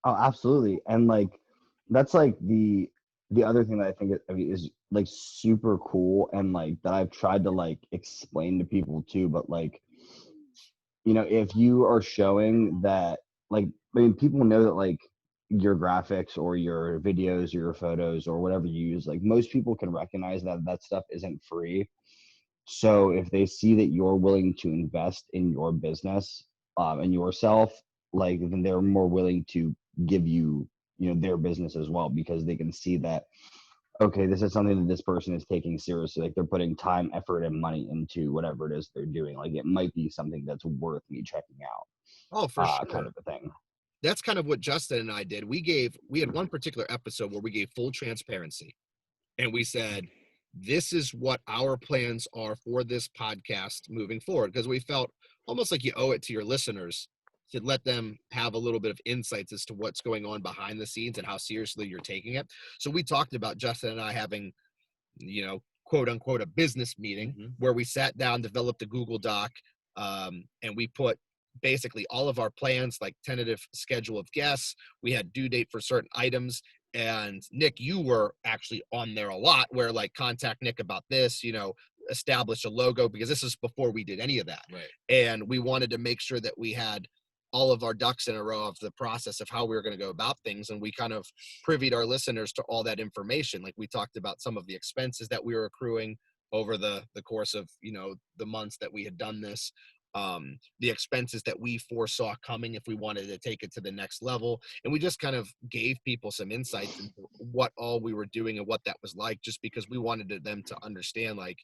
Oh, absolutely. And like, that's like the other thing that I think is like super cool, and like that I've tried to like explain to people too. But like, you know, if you are showing that, like, I mean, people know that like your graphics or your videos or your photos or whatever you use, like most people can recognize that that stuff isn't free. So if they see that you're willing to invest in your business and yourself, like, then they're more willing to give you, you know, their business as well, because they can see that, okay, this is something that this person is taking seriously. Like, they're putting time, effort, and money into whatever it is they're doing. Like, it might be something that's worth me checking out. Oh, for sure. Kind of a thing. That's kind of what Justin and I did. We had one particular episode where we gave full transparency, and we said, this is what our plans are for this podcast moving forward, because we felt almost like you owe it to your listeners to let them have a little bit of insights as to what's going on behind the scenes and how seriously you're taking it. So we talked about Justin and I having, you know, quote unquote, a business meeting where we sat down, developed a Google Doc, and we put basically all of our plans, like tentative schedule of guests. We had due date for certain items. And Nick, you were actually on there a lot, where like, contact Nick about this, you know, establish a logo, because this is before we did any of that. Right. And we wanted to make sure that we had all of our ducks in a row of the process of how we were going to go about things. And we kind of privied our listeners to all that information. Like, we talked about some of the expenses that we were accruing over the course of, you know, the months that we had done this, the expenses that we foresaw coming if we wanted to take it to the next level. And we just kind of gave people some insights into what all we were doing and what that was like, just because we wanted them to understand, like,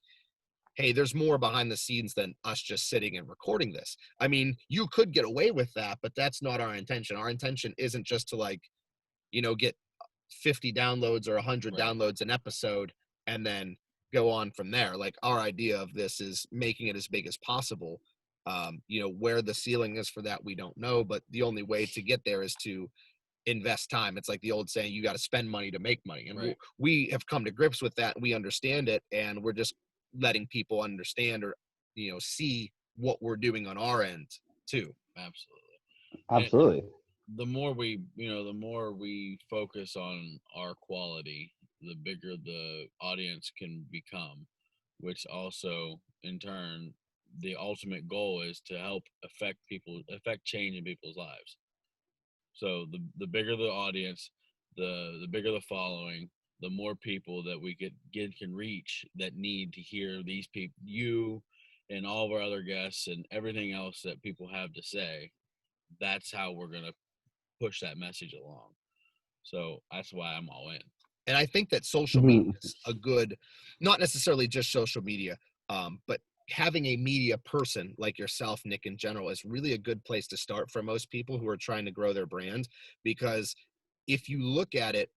hey, there's more behind the scenes than us just sitting and recording this. I mean, you could get away with that, but that's not our intention. Our intention isn't just to, like, you know, get 50 downloads or 100 downloads an episode and then go on from there. Like, our idea of this is making it as big as possible. You know, where the ceiling is for that, we don't know, but the only way to get there is to invest time. It's like the old saying, you got to spend money to make money. And we have come to grips with that. We understand it, and we're just letting people understand, or, you know, see what we're doing on our end too. Absolutely. And the more we focus on our quality, the bigger the audience can become, which also in turn, the ultimate goal is to help affect change in people's lives. So the bigger the audience, the bigger the following, the more people that we can reach that need to hear these people, you and all of our other guests and everything else that people have to say. That's how we're going to push that message along. So that's why I'm all in. And I think that social media is a good, not necessarily just social media, but having a media person like yourself, Nick, in general, is really a good place to start for most people who are trying to grow their brand. Because if you look at it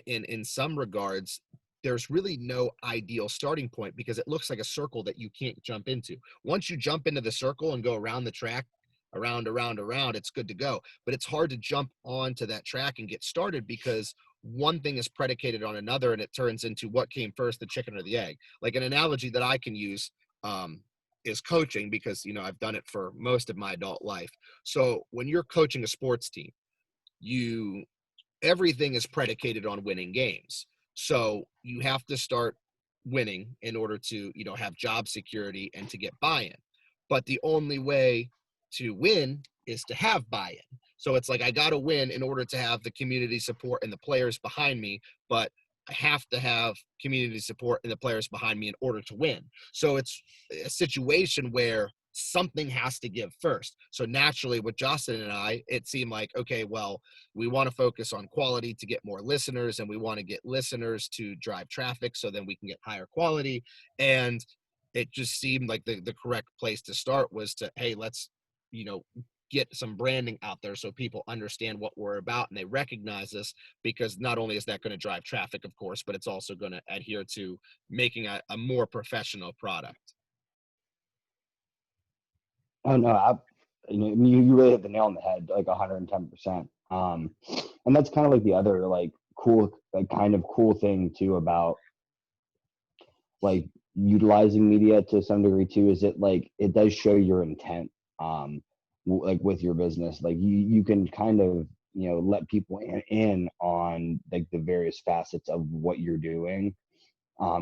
in some regards, there's really no ideal starting point, because it looks like a circle that you can't jump into. Once you jump into the circle and go around the track, around, it's good to go. But it's hard to jump onto that track and get started, because one thing is predicated on another, and it turns into what came first, the chicken or the egg. Like, an analogy that I can use is coaching, because, you know, I've done it for most of my adult life. So when you're coaching a sports team, everything is predicated on winning games. So you have to start winning in order to, you know, have job security and to get buy-in. But the only way to win is to have buy-in. So it's like I got to win in order to have the community support and the players behind me, but I have to have community support and the players behind me in order to win. So it's a situation where something has to give first. So naturally with Justin and I, it seemed like, okay, well, we want to focus on quality to get more listeners, and we want to get listeners to drive traffic so then we can get higher quality. And it just seemed like the correct place to start was to, hey, let's, you know, get some branding out there so people understand what we're about and they recognize us, because not only is that going to drive traffic, of course, but it's also going to adhere to making a more professional product. Oh no, you know, you really hit the nail on the head, like 110%. And that's kind of like the other like cool, like kind of cool thing too about like utilizing media to some degree too, is it does show your intent, like with your business. Like you can kind of, you know, let people in on like the various facets of what you're doing,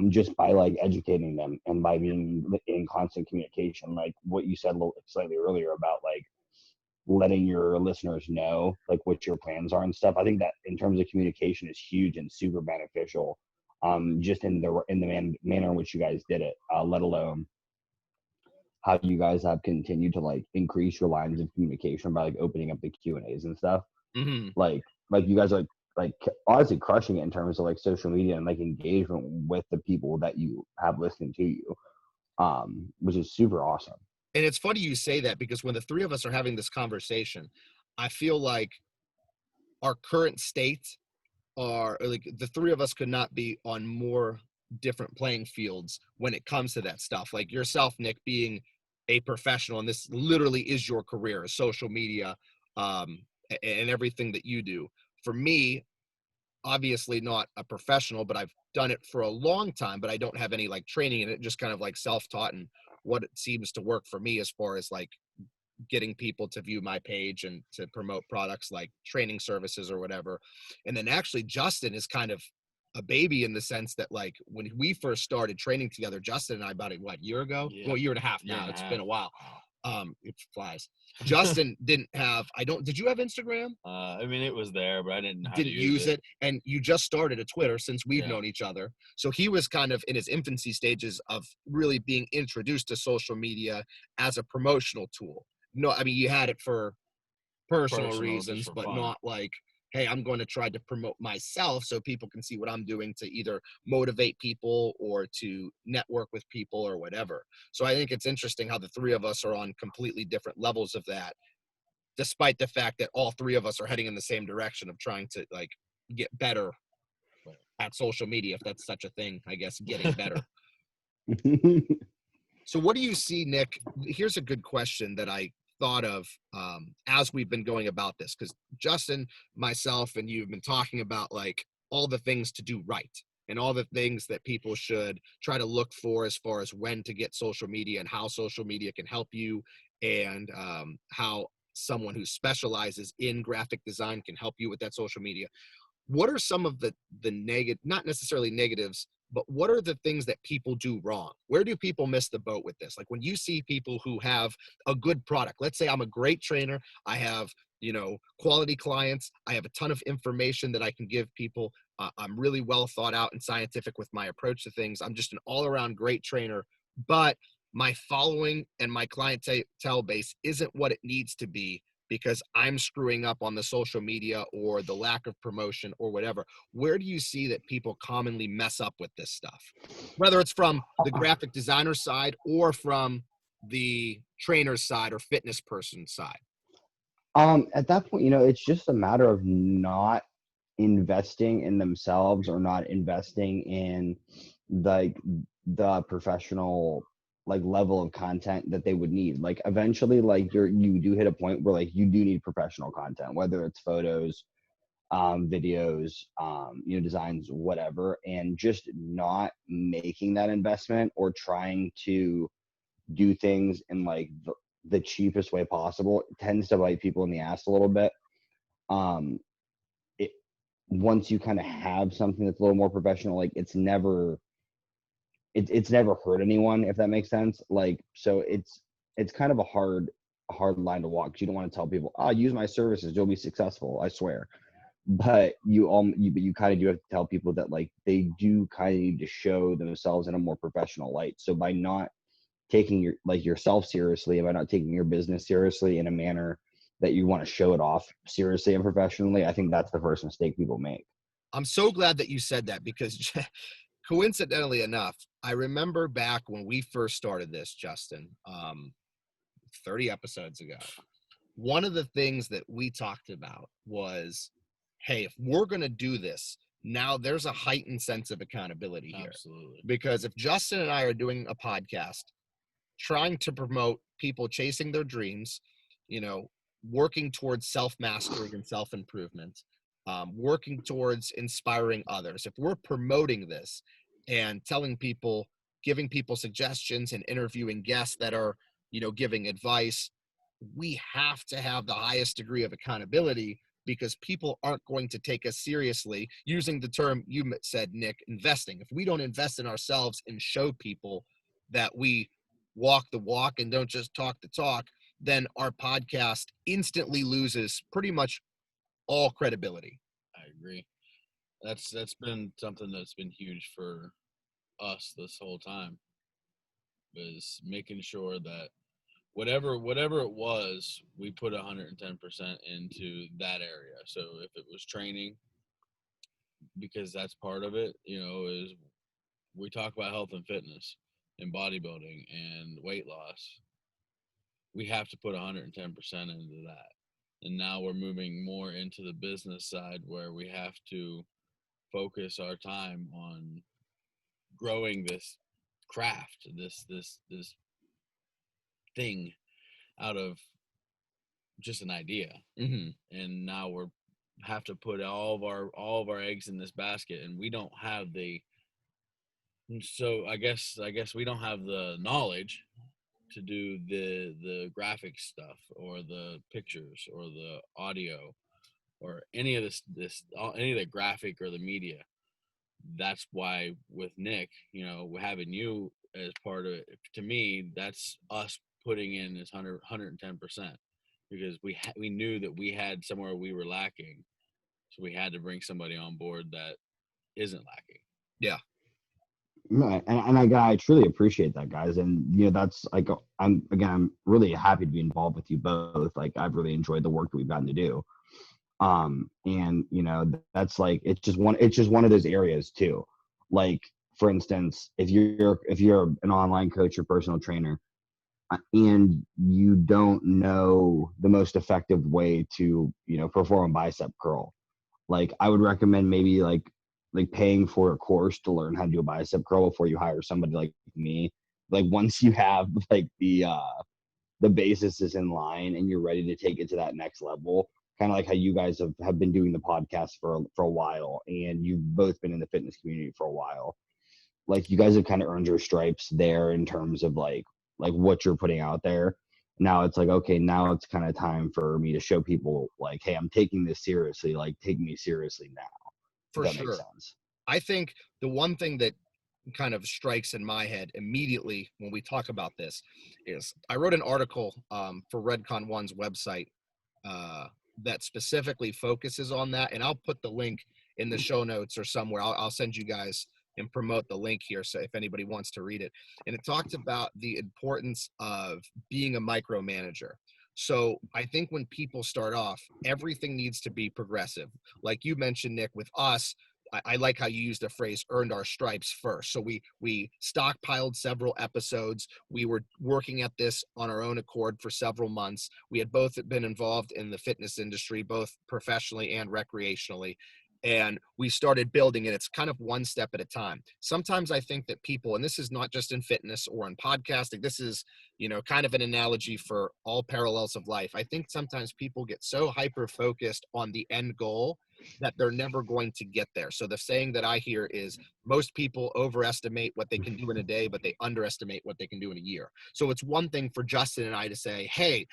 just by like educating them and by being in constant communication, like what you said a little slightly earlier about like letting your listeners know like what your plans are and stuff. I think that in terms of communication is huge and super beneficial, just in the manner in which you guys did it, let alone how you guys have continued to like increase your lines of communication by like opening up the Q&As and stuff. Mm-hmm. Like you guys are like honestly crushing it in terms of like social media and like engagement with the people that you have listening to you, which is super awesome. And it's funny you say that, because when the three of us are having this conversation, I feel like our current state are like the three of us could not be on more different playing fields when it comes to that stuff. Like yourself, Nick, being a professional, and this literally is your career, social media, and everything that you do. For me, obviously not a professional, but I've done it for a long time, but I don't have any like training in it, just kind of like self-taught and what it seems to work for me as far as like getting people to view my page and to promote products like training services or whatever. And then actually Justin is kind of a baby in the sense that like when we first started training together, Justin and I, about a year ago, well, a year and a half now, it's been a while. It flies. Justin didn't have, did you have Instagram? I mean, it was there, but I didn't know how Didn't to use it. And you just started a Twitter since we've known each other. So he was kind of in his infancy stages of really being introduced to social media as a promotional tool. No, I mean, you had it for personal reasons, for but fun. not like, hey, I'm going to try to promote myself so people can see what I'm doing to either motivate people or to network with people or whatever. So I think it's interesting how the three of us are on completely different levels of that, despite the fact that all three of us are heading in the same direction of trying to like get better at social media, if that's such a thing, I guess, getting better. So what do you see, Nick? Here's a good question that I thought of as we've been going about this, because Justin, myself, and you've been talking about like all the things to do right and all the things that people should try to look for as far as when to get social media and how social media can help you, and how someone who specializes in graphic design can help you with that social media. What are some of the negative, not necessarily negatives, but what are the things that people do wrong? Where do people miss the boat with this? Like when you see people who have a good product, let's say I'm a great trainer, I have, you know, quality clients, I have a ton of information that I can give people. I'm really well thought out and scientific with my approach to things. I'm just an all-around great trainer, but my following and my clientele base isn't what it needs to be because I'm screwing up on the social media or the lack of promotion or whatever. Where do you see that people commonly mess up with this stuff? Whether it's from the graphic designer side or from the trainer's side or fitness person side. At that point, you know, it's just a matter of not investing in themselves or not investing in like the professional like level of content that they would need. Like eventually, like you do hit a point where like you do need professional content, whether it's photos, videos, you know, designs, whatever, and just not making that investment or trying to do things in like the cheapest way possible tends to bite people in the ass a little bit. It once you kind of have something that's a little more professional, like it's never it's never hurt anyone, if that makes sense. Like, so it's kind of a hard line to walk, 'cause you don't want to tell people, "Oh, use my services, you'll be successful, I swear." But you kind of do have to tell people that, like, they do kind of need to show themselves in a more professional light. So by not taking yourself seriously, and by not taking your business seriously in a manner that you want to show it off seriously and professionally, I think that's the first mistake people make. I'm so glad that you said that, because coincidentally enough, I remember back when we first started this, Justin, 30 episodes ago, one of the things that we talked about was, hey, if we're going to do this, now there's a heightened sense of accountability here. Absolutely. Because if Justin and I are doing a podcast trying to promote people chasing their dreams, working towards self-mastery and self-improvement, working towards inspiring others, if we're promoting this and telling people, giving people suggestions and interviewing guests that are, giving advice, we have to have the highest degree of accountability, because people aren't going to take us seriously. Using the term you said, Nick, investing. If we don't invest in ourselves and show people that we walk the walk and don't just talk the talk, then our podcast instantly loses pretty much all credibility. I agree. That's been something that's been huge for us this whole time, is making sure that whatever it was, we put 110% into that area. So if it was training, because that's part of it, is we talk about health and fitness and bodybuilding and weight loss. We have to put 110% into that. And now we're moving more into the business side, where we have to focus our time on growing this craft, this thing out of just an idea. Mm-hmm. And now we're have to put all of our eggs in this basket, and we don't have the, so I guess we don't have the knowledge to do the graphic stuff, or the pictures, or the audio, or any of any of the graphic or the media. That's why with Nick, having you as part of it, to me, that's us putting in this 110%, because we knew that we had somewhere we were lacking, so we had to bring somebody on board that isn't lacking. Yeah. Right. And I truly appreciate that, guys. And that's like, I'm really happy to be involved with you both. Like, I've really enjoyed the work that we've gotten to do. And that's like, it's just one of those areas too. Like, for instance, if you're an online coach or personal trainer, and you don't know the most effective way to perform a bicep curl, like, I would recommend maybe like paying for a course to learn how to do a bicep curl before you hire somebody like me. Like, once you have like the basis is in line and you're ready to take it to that next level, kind of like how you guys have been doing the podcast for a while, and you've both been in the fitness community for a while. Like, you guys have kind of earned your stripes there in terms of like what you're putting out there. Now it's like, okay, now it's kind of time for me to show people, like, hey, I'm taking this seriously. Like, take me seriously now. For If that sure. makes sense. I think the one thing that kind of strikes in my head immediately when we talk about this is, I wrote an article for Redcon One's website that specifically focuses on that, and I'll put the link in the show notes or somewhere. I'll send you guys and promote the link here, so if anybody wants to read it. And it talked about the importance of being a micromanager. So I think when people start off, everything needs to be progressive. Like you mentioned, Nick, with us, I like how you used the phrase "earned our stripes" first. So we stockpiled several episodes. We were working at this on our own accord for several months. We had both been involved in the fitness industry, both professionally and recreationally. And we started building it. It's kind of one step at a time. Sometimes I think that people, and this is not just in fitness or in podcasting, this is, kind of an analogy for all parallels of life. I think sometimes people get so hyper focused on the end goal that they're never going to get there. So the saying that I hear is, most people overestimate what they can do in a day, but they underestimate what they can do in a year. So it's one thing for Justin and I to say, hey,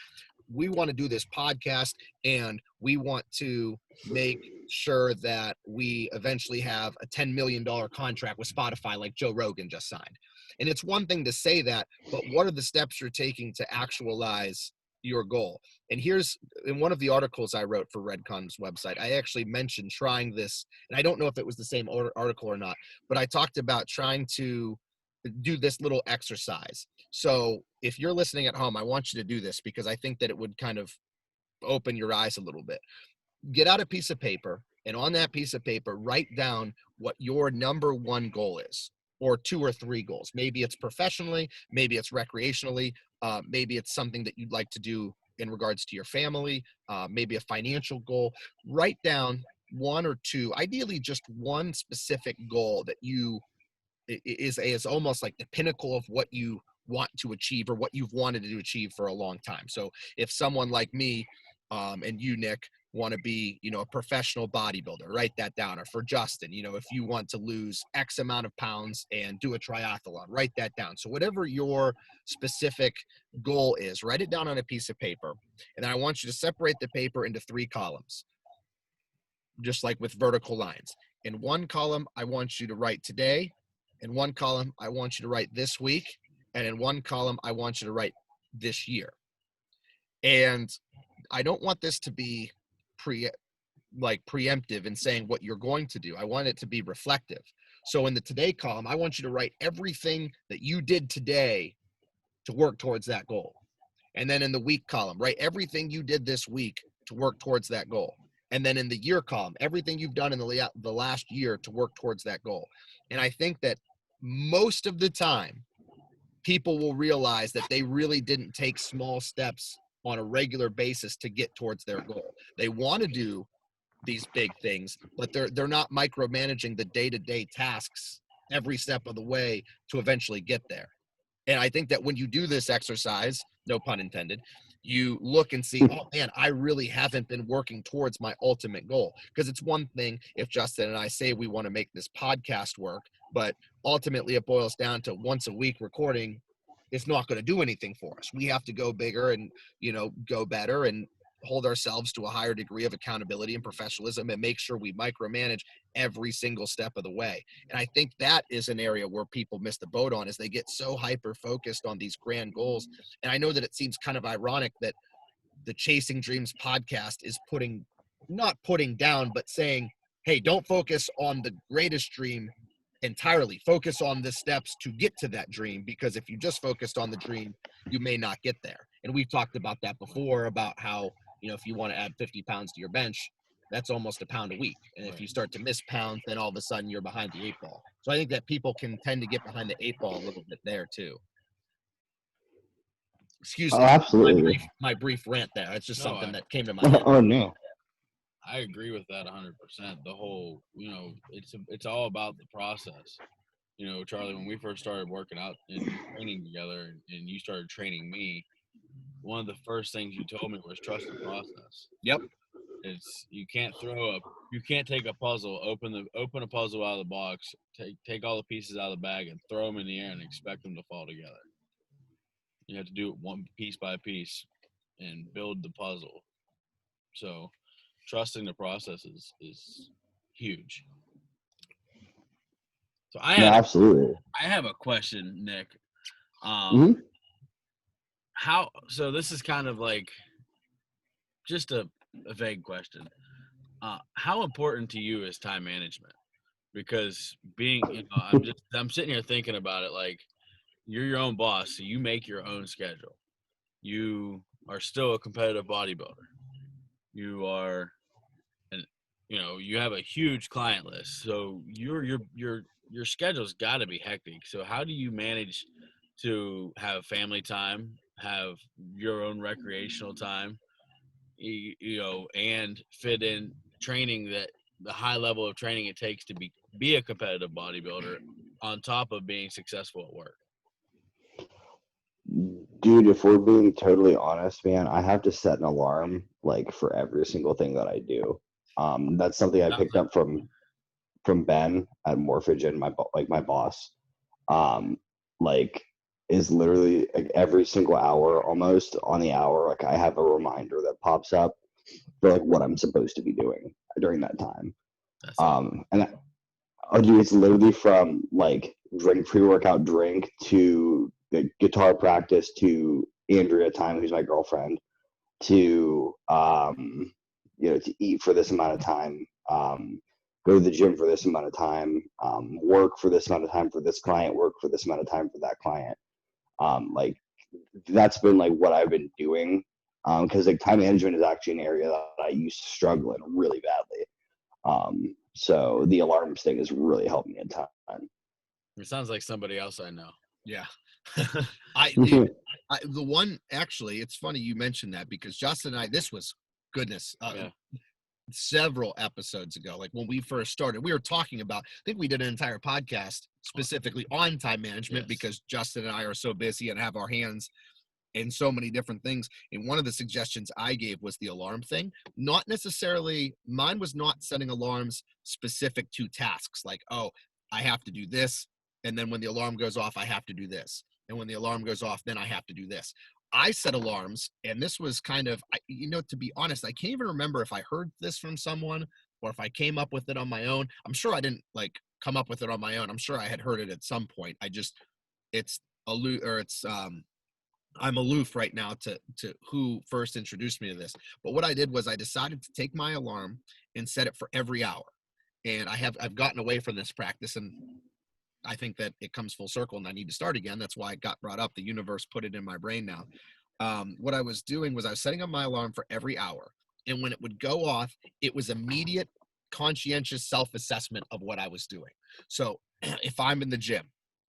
we want to do this podcast and we want to make sure that we eventually have a $10 million contract with Spotify like Joe Rogan just signed. And it's one thing to say that, but what are the steps you're taking to actualize your goal? And here's, in one of the articles I wrote for Redcon's website, I actually mentioned trying this, and I don't know if it was the same article or not, but I talked about trying to do this little exercise. So if you're listening at home, I want you to do this because I think that it would kind of open your eyes a little bit. Get out a piece of paper, and on that piece of paper, write down what your number one goal is, or 2 or 3 goals. Maybe it's professionally, maybe it's recreationally, maybe it's something that you'd like to do in regards to your family, maybe a financial goal. Write down 1 or 2, ideally just one specific goal that you is almost like the pinnacle of what you want to achieve or what you've wanted to achieve for a long time. So if someone like me and you, Nick, want to be, a professional bodybuilder, write that down. Or for Justin, if you want to lose X amount of pounds and do a triathlon, write that down. So whatever your specific goal is, write it down on a piece of paper. And then I want you to separate the paper into 3 columns, just like with vertical lines. In one column, I want you to write today. In one column, I want you to write this week. And in one column, I want you to write this year. And I don't want this to be preemptive in saying what you're going to do. I want it to be reflective. So in the today column, I want you to write everything that you did today to work towards that goal. And then in the week column, write everything you did this week to work towards that goal. And then in the year column, everything you've done in the last year to work towards that goal. And I think that most of the time, people will realize that they really didn't take small steps on a regular basis to get towards their goal. They want to do these big things, but they're not micromanaging the day-to-day tasks every step of the way to eventually get there. And I think that when you do this exercise, no pun intended, you look and see, oh man, I really haven't been working towards my ultimate goal. Because it's one thing if Justin and I say we want to make this podcast work, but ultimately it boils down to once a week recording. It's not going to do anything for us. We have to go bigger and, go better and hold ourselves to a higher degree of accountability and professionalism and make sure we micromanage every single step of the way. And I think that is an area where people miss the boat on, is they get so hyper focused on these grand goals. And I know that it seems kind of ironic that the Chasing Dreams podcast is not putting down, but saying, hey, don't focus on the greatest dream entirely. Focus on the steps to get to that dream, because if you just focused on the dream, you may not get there. And we've talked about that before, about how, if you want to add 50 pounds to your bench, that's almost a pound a week. And if you start to miss pounds, then all of a sudden you're behind the 8 ball. So I think that people can tend to get behind the 8 ball a little bit there too. Excuse me. Absolutely. My brief rant there. It's just something that came to my head. Oh no. I agree with that 100%. The whole, it's all about the process. Charlie, when we first started working out and training together and you started training me, one of the first things you told me was trust the process. Yep. You can't take a puzzle, open a puzzle out of the box, take all the pieces out of the bag and throw them in the air and expect them to fall together. You have to do it one piece by piece and build the puzzle. So trusting the process is huge. So absolutely. I have a question, Nick. So this is kind of like just a vague question. How important to you is time management? Because I'm sitting here thinking about it, like, you're your own boss, so you make your own schedule. You are still a competitive bodybuilder. You are, you have a huge client list, so your schedule's got to be hectic. So how do you manage to have family time, have your own recreational time, and fit in training, that the high level of training it takes to be a competitive bodybuilder, on top of being successful at work? Dude, if we're being totally honest, man, I have to set an alarm for every single thing that I do. That's something I picked up from Ben at Morphogen, my boss. is literally like every single hour, almost on the hour, like I have a reminder that pops up for like what I'm supposed to be doing during that time. That's awesome. And I'll do it's literally from like pre-workout drink to the guitar practice to Andrea time, who's my girlfriend, to to eat for this amount of time, go to the gym for this amount of time, work for this amount of time for this client, work for this amount of time for that client. Like that's been like what I've been doing, because like time management is actually an area that I used to struggle in really badly. So the alarms thing has really helped me a ton. It sounds like somebody else I know. Yeah. The one, actually, it's funny you mentioned that, because Justin and I, this was goodness, several episodes ago, like when we first started, we were talking about, I think we did an entire podcast specifically on time management, because Justin and I are so busy and have our hands in so many different things. And one of the suggestions I gave was the alarm thing. Not necessarily, mine was not setting alarms specific to tasks, like, oh, I have to do this, and then when the alarm goes off, I have to do this, and when the alarm goes off, then I have to do this. I set alarms, and this was kind of, to be honest, I can't even remember if I heard this from someone or if I came up with it on my own. I'm sure I didn't like come up with it on my own. I'm sure I had heard it at some point. I'm aloof right now to who first introduced me to this. But what I did was I decided to take my alarm and set it for every hour. And I've gotten away from this practice, and I think that it comes full circle and I need to start again. That's why it got brought up. The universe put it in my brain now. What I was doing was I was setting up my alarm for every hour. And when it would go off, it was immediate conscientious self-assessment of what I was doing. So if I'm in the gym,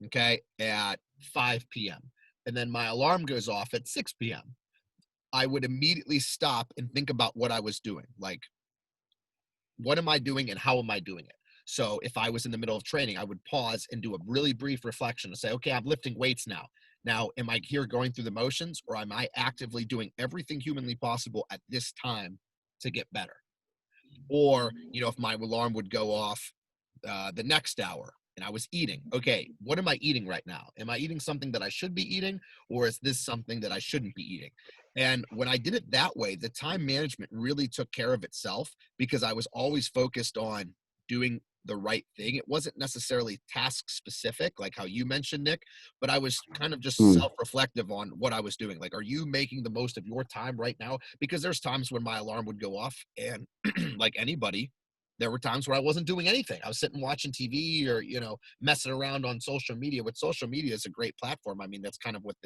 okay, at 5 p.m., and then my alarm goes off at 6 p.m., I would immediately stop and think about what I was doing. Like, what am I doing and how am I doing it? So if I was in the middle of training, I would pause and do a really brief reflection and say, okay, I'm lifting weights now. Now, am I here going through the motions, or am I actively doing everything humanly possible at this time to get better? Or, if my alarm would go off the next hour and I was eating, okay, what am I eating right now? Am I eating something that I should be eating, or is this something that I shouldn't be eating? And when I did it that way, the time management really took care of itself, because I was always focused on doing the right thing. It wasn't necessarily task specific, like how you mentioned, Nick, but I was kind of just self-reflective on what I was doing. Like, are you making the most of your time right now? Because there's times when my alarm would go off, and like anybody, there were times where I wasn't doing anything. I was sitting watching TV or, messing around on social media. Which social media is a great platform. I mean, that's kind of what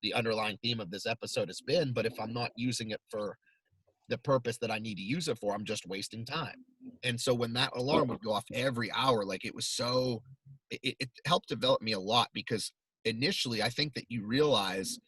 the underlying theme of this episode has been. But if I'm not using it for the purpose that I need to use it for, I'm just wasting time. And so when that alarm would go off every hour, like it helped develop me a lot, because initially I think that you realize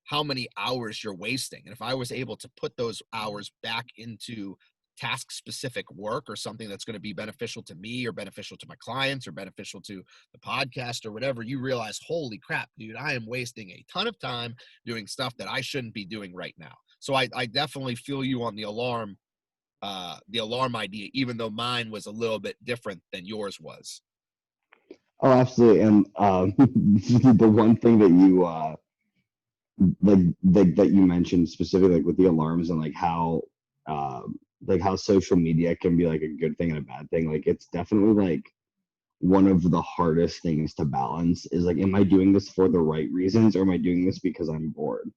how many hours you're wasting. And if I was able to put those hours back into task specific work, or something that's going to be beneficial to me or beneficial to my clients or beneficial to the podcast or whatever, you realize, holy crap, dude, I am wasting a ton of time doing stuff that I shouldn't be doing right now. So I definitely feel you on the alarm idea, even though mine was a little bit different than yours was. Oh, absolutely. And the one thing that you that you mentioned specifically, like with the alarms, and how social media can be like a good thing and a bad thing. Like, it's definitely like one of the hardest things to balance is like, am I doing this for the right reasons, or am I doing this because I'm bored?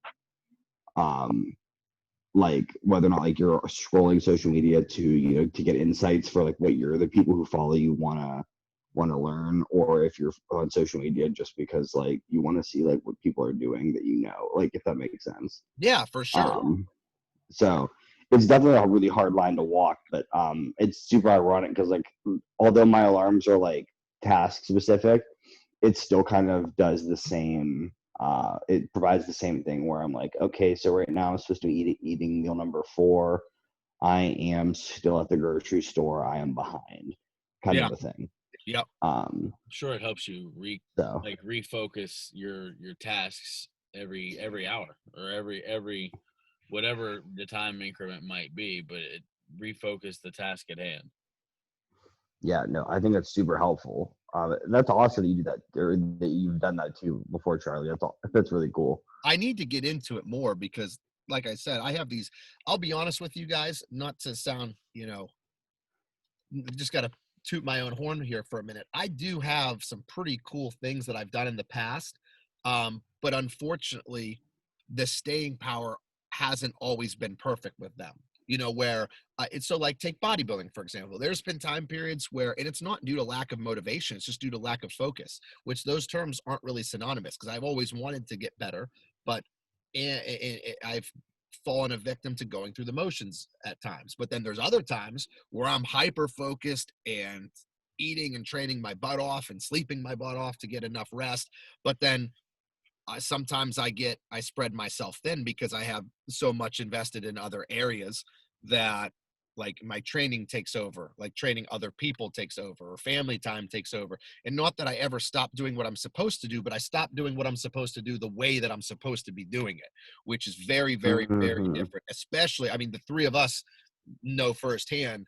Like whether or not like you're scrolling social media to to get insights for like what the people who follow you wanna learn, or if you're on social media just because like you want to see like what people are doing that, like, if that makes sense. Yeah, for sure. So it's definitely a really hard line to walk, but it's super ironic because like although my alarms are like task specific, it still kind of does the same. It provides the same thing where I'm like, okay, so right now I'm supposed to be eating meal number 4. I am still at the grocery store. I am behind, kind of a thing. Yep. I'm sure it helps you refocus your tasks every hour, or every whatever the time increment might be, but it refocus the task at hand. Yeah, no, I think that's super helpful. That's awesome that you do that, or that you've done that too before, Charlie. That's really cool. I need to get into it more because, like I said, I have these. I'll be honest with you guys, not to sound, just got to toot my own horn here for a minute. I do have some pretty cool things that I've done in the past, but unfortunately, the staying power hasn't always been perfect with them. Where it's so, like, take bodybuilding for example. There's been time periods where, and it's not due to lack of motivation, it's just due to lack of focus, which those terms aren't really synonymous because I've always wanted to get better, but I've fallen a victim to going through the motions at times. But then there's other times where I'm hyper focused and eating and training my butt off and sleeping my butt off to get enough rest. But then sometimes I spread myself thin because I have so much invested in other areas that, like, my training takes over, like training other people takes over, or family time takes over. And not that I ever stop doing what I'm supposed to do, but I stop doing what I'm supposed to do the way that I'm supposed to be doing it, which is very, very, very different. Especially, I mean, the three of us know firsthand,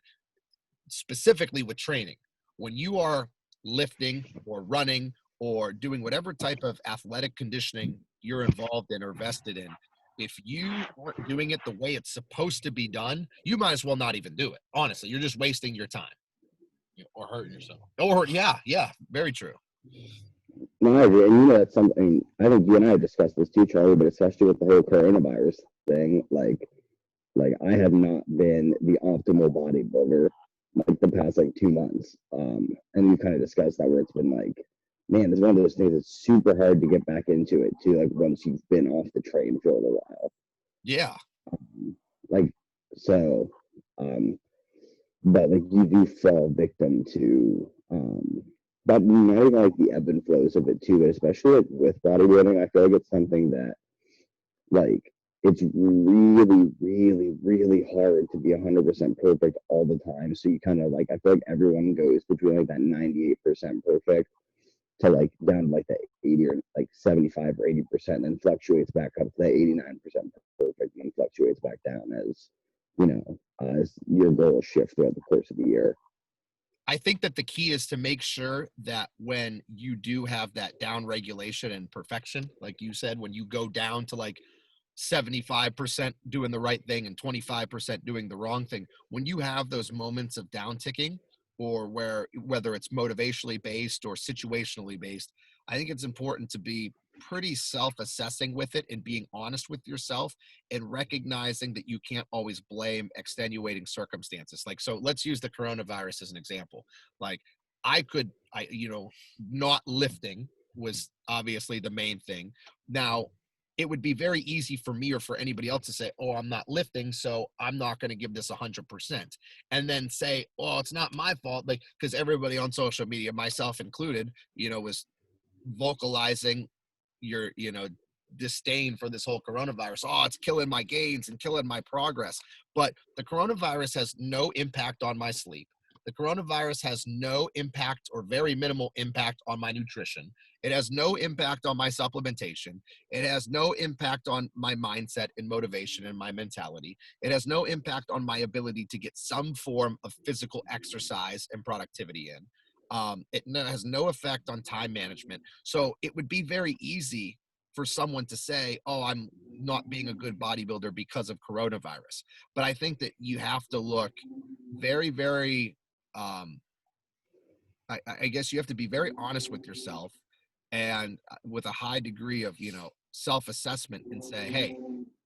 specifically with training, when you are lifting or running or doing whatever type of athletic conditioning you're involved in or vested in, if you aren't doing it the way it's supposed to be done, you might as well not even do it. Honestly, you're just wasting your time. Or hurting yourself. Or yeah, very true. No, I agree. And that's something I think you and I have discussed this too, Charlie, but especially with the whole coronavirus thing, like I have not been the optimal bodybuilder like the past 2 months. And we kind of discussed that, where it's been like, man, it's one of those things that's super hard to get back into it too, like once you've been off the train for a little while. Yeah. Like, so, but like you do fall victim to, but not even like the ebb and flows of it too, but especially like with bodybuilding, I feel like it's something that, like, it's really, really, really hard to be 100% perfect all the time. So you kind of like, I feel like everyone goes between like that 98% perfect to like down to like the 80 or like 75 or 80%, then fluctuates back up to that 89% perfect, and then fluctuates back down as as your goals shift throughout the course of the year. I think that the key is to make sure that when you do have that down regulation and perfection, like you said, when you go down to like 75% doing the right thing and 25% doing the wrong thing, when you have those moments of down ticking, or whether it's motivationally based or situationally based, I think it's important to be pretty self-assessing with it and being honest with yourself and recognizing that you can't always blame extenuating circumstances. Like, so let's use the coronavirus as an example. Like, not lifting was obviously the main thing. Now, it would be very easy for me or for anybody else to say, oh, I'm not lifting, so I'm not going to give this 100%. And then say, oh, it's not my fault. Like, because everybody on social media, myself included, was vocalizing your, disdain for this whole coronavirus. Oh, it's killing my gains and killing my progress. But the coronavirus has no impact on my sleep. The coronavirus has no impact or very minimal impact on my nutrition. It has no impact on my supplementation. It has no impact on my mindset and motivation and my mentality. It has no impact on my ability to get some form of physical exercise and productivity in. It has no effect on time management. So it would be very easy for someone to say, oh, I'm not being a good bodybuilder because of coronavirus. But I think that you have to look very, very, I guess you have to be very honest with yourself and with a high degree of, self-assessment, and say, hey,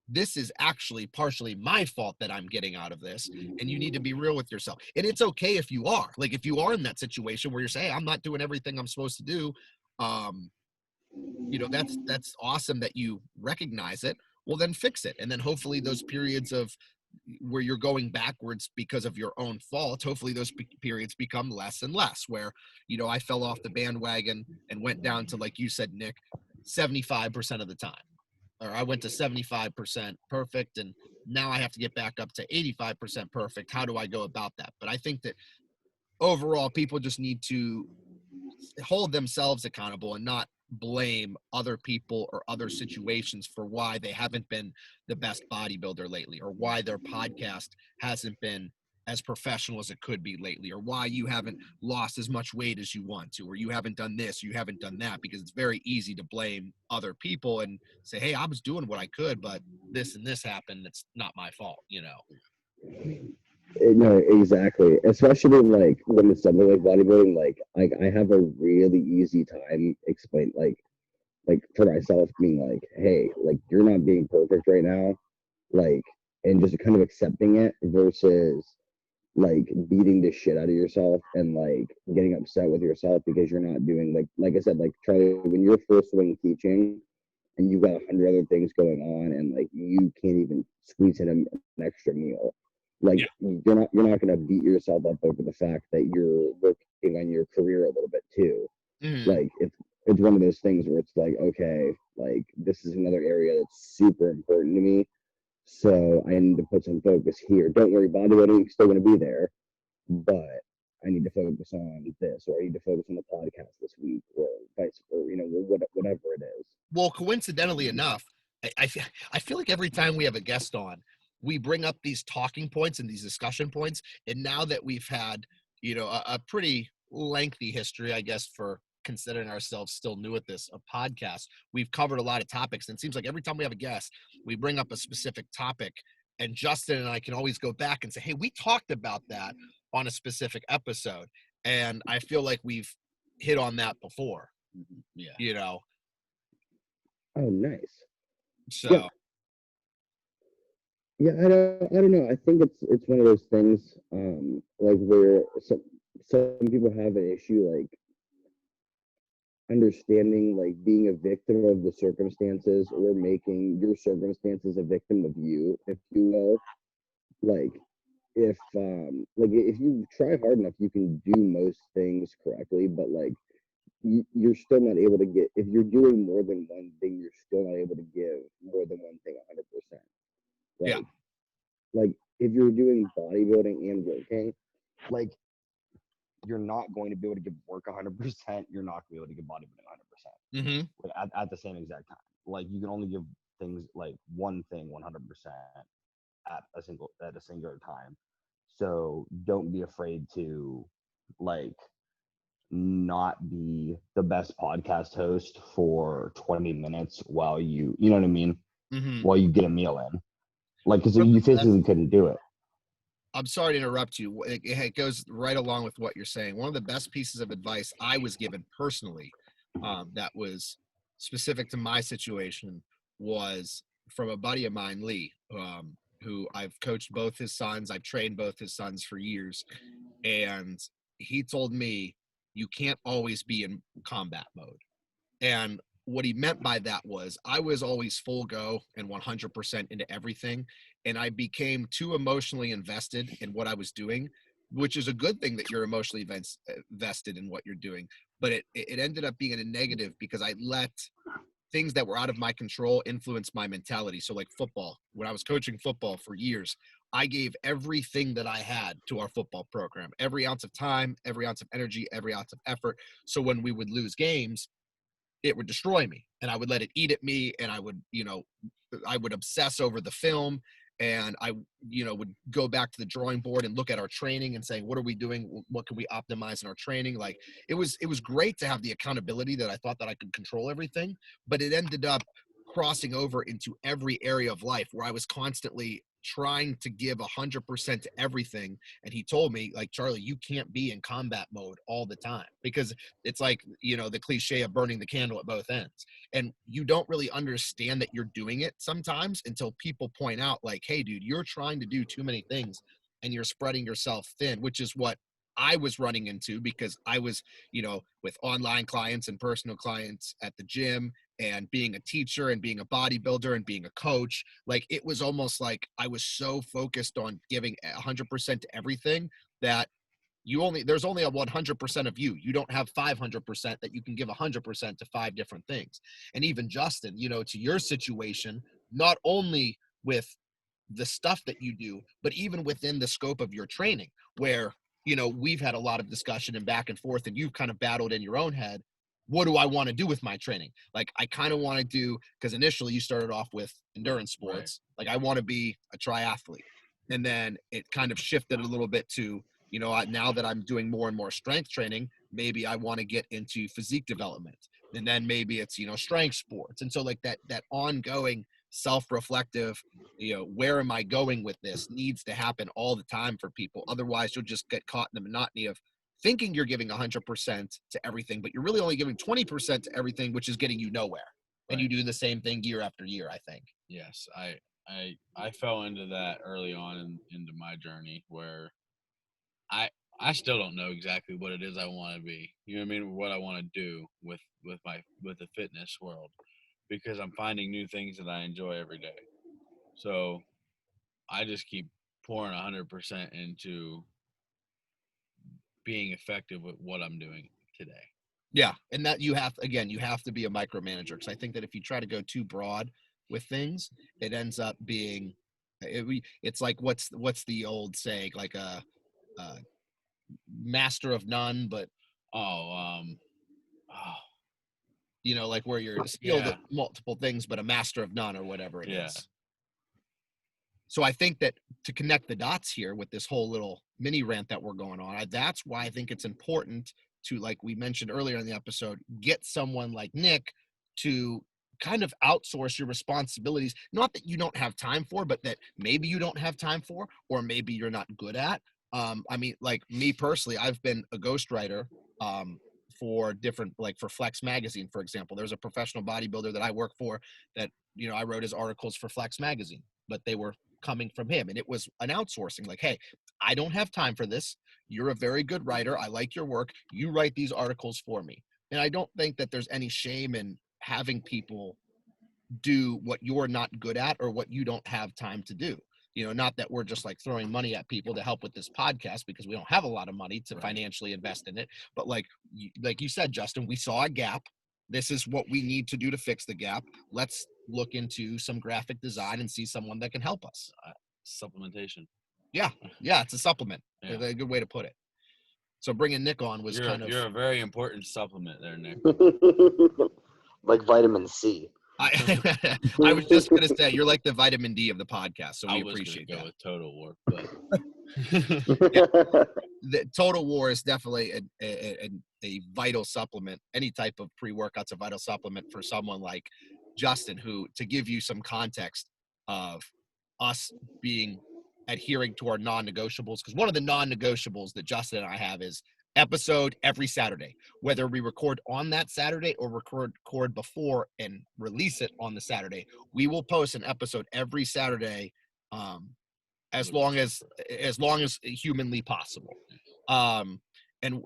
this is actually partially my fault that I'm getting out of this. And you need to be real with yourself. And it's okay if you are. Like, if you are in that situation where you're saying, hey, I'm not doing everything I'm supposed to do, that's awesome that you recognize it. Well, then fix it. And then hopefully those periods of where you're going backwards because of your own fault, hopefully those periods become less and less, where, I fell off the bandwagon and went down to, like you said, Nick, 75% of the time, or I went to 75% perfect, and now I have to get back up to 85% perfect. How do I go about that? But I think that overall, people just need to hold themselves accountable and not blame other people or other situations for why they haven't been the best bodybuilder lately, or why their podcast hasn't been as professional as it could be lately, or why you haven't lost as much weight as you want to, or you haven't done this, you haven't done that, because it's very easy to blame other people and say, hey, I was doing what I could, but this and this happened. It's not my fault, you know? No, exactly. Especially like when it's something like bodybuilding, like I have a really easy time explain like for myself being like, hey, like you're not being perfect right now, like, and just kind of accepting it versus like beating the shit out of yourself and like getting upset with yourself because you're not doing like I said, like Charlie, when you're first swing teaching and you've got 100 other things going on and like you can't even squeeze in an extra meal, like you're not gonna beat yourself up over the fact that you're working on your career a little bit too. Like it's one of those things where it's like, okay, like this is another area that's super important to me, so I need to put some focus here. Don't worry, bodybuilding still going to be there, but I need to focus on this, or I need to focus on the podcast this week, or vice, or whatever it is. Well, coincidentally enough, I feel like every time we have a guest on, we bring up these talking points and these discussion points. And now that we've had, you know, a pretty lengthy history, I guess, for considering ourselves still new at this, a podcast, we've covered a lot of topics. And it seems like every time we have a guest, we bring up a specific topic. And Justin and I can always go back and say, hey, we talked about that on a specific episode. And I feel like we've hit on that before. Yeah. You know, Oh, nice. so Yeah, I don't know. I think it's one of those things, like where some people have an issue like understanding like being a victim of the circumstances or making your circumstances a victim of you, if you will. Like if you try hard enough, you can do most things correctly, but like you're still not able to get, if you're doing more than one thing, you're still not able to give more than one thing 100%. Like, yeah. like if you're doing bodybuilding and working, like you're not going to be able to give work 100%. You're not going to be able to give bodybuilding 100%. Mm-hmm. At the same exact time. Like you can only give things like one thing 100% at a singular time. So don't be afraid to like not be the best podcast host for 20 minutes while you know what I mean, Mm-hmm. while you get a meal in, like, because you physically couldn't do it. I'm sorry to interrupt you. It goes right along with what you're saying. One of the best pieces of advice I was given personally, that was specific to my situation, was from a buddy of mine, Lee, who I've coached both his sons. I've trained both his sons for years. And he told me, you can't always be in combat mode. And what he meant by that was I was always full go and 100% into everything. And I became too emotionally invested in what I was doing, which is a good thing that you're emotionally invested in what you're doing. But it ended up being a negative because I let things that were out of my control influence my mentality. So like football, when I was coaching football for years, I gave everything that I had to our football program, every ounce of time, every ounce of energy, every ounce of effort. So when we would lose games, it would destroy me and I would let it eat at me. And I would, I would obsess over the film, and I, would go back to the drawing board and look at our training and say, what are we doing? What can we optimize in our training? Like it was great to have the accountability that I thought that I could control everything, but it ended up crossing over into every area of life where I was constantly trying to give 100% to everything. And he told me, like, Charlie, you can't be in combat mode all the time, because it's like, the cliche of burning the candle at both ends. And you don't really understand that you're doing it sometimes until people point out, like, hey, dude, you're trying to do too many things and you're spreading yourself thin, which is what I was running into, because I was, with online clients and personal clients at the gym, and being a teacher and being a bodybuilder and being a coach. Like it was almost like I was so focused on giving 100% to everything that there's only a 100% of you. You don't have 500% that you can give 100% to 5 different things. And even Justin, to your situation, not only with the stuff that you do, but even within the scope of your training, where, we've had a lot of discussion and back and forth, and you've kind of battled in your own head. What do I want to do with my training? Like, I kind of want to do, because initially you started off with endurance sports. Right. Like, I want to be a triathlete. And then it kind of shifted a little bit to, now that I'm doing more and more strength training, maybe I want to get into physique development. And then maybe it's, strength sports. And so like that ongoing self-reflective, where am I going with this needs to happen all the time for people. Otherwise you'll just get caught in the monotony of thinking you're giving 100% to everything, but you're really only giving 20% to everything, which is getting you nowhere. Right. And you do the same thing year after year, I think. Yes. I fell into that early on into my journey where I still don't know exactly what it is I want to be. You know what I mean? What I want to do with the fitness world, because I'm finding new things that I enjoy every day. So I just keep pouring 100% into being effective with what I'm doing today. Yeah, and that you have to be a micromanager, because I think that if you try to go too broad with things, it ends up being it's like what's the old saying, like a master of none, but like where you're skilled at multiple things but a master of none, or whatever it is. So I think that to connect the dots here with this whole little mini rant that we're going on, that's why I think it's important to, like we mentioned earlier in the episode, get someone like Nick to kind of outsource your responsibilities. Not that you don't have time for, but that maybe you don't have time for, or maybe you're not good at. I mean, like me personally, I've been a ghostwriter for different, like for Flex Magazine, for example. There's a professional bodybuilder that I work for that, I wrote his articles for Flex Magazine, but they were coming from him. And it was an outsourcing, like, hey, I don't have time for this. You're a very good writer. I like your work. You write these articles for me. And I don't think that there's any shame in having people do what you're not good at or what you don't have time to do. Not that we're just like throwing money at people to help with this podcast, because we don't have a lot of money to financially invest in it. But like you said, Justin, we saw a gap. This is what we need to do to fix the gap. Let's look into some graphic design and see someone that can help us. Supplementation. Yeah, it's a supplement. Yeah. A good way to put it. So bringing Nick on was you're a very important supplement there, Nick. Like vitamin C. I was just gonna say you're like the vitamin D of the podcast, so we appreciate that. With Total War, but the Total War is definitely a vital supplement. Any type of pre-workout's a vital supplement for someone like Justin, who, to give you some context of us adhering to our non-negotiables, because one of the non-negotiables that Justin and I have is episode every Saturday, whether we record on that Saturday or record before and release it on the Saturday. We will post an episode every Saturday, as long as humanly possible. And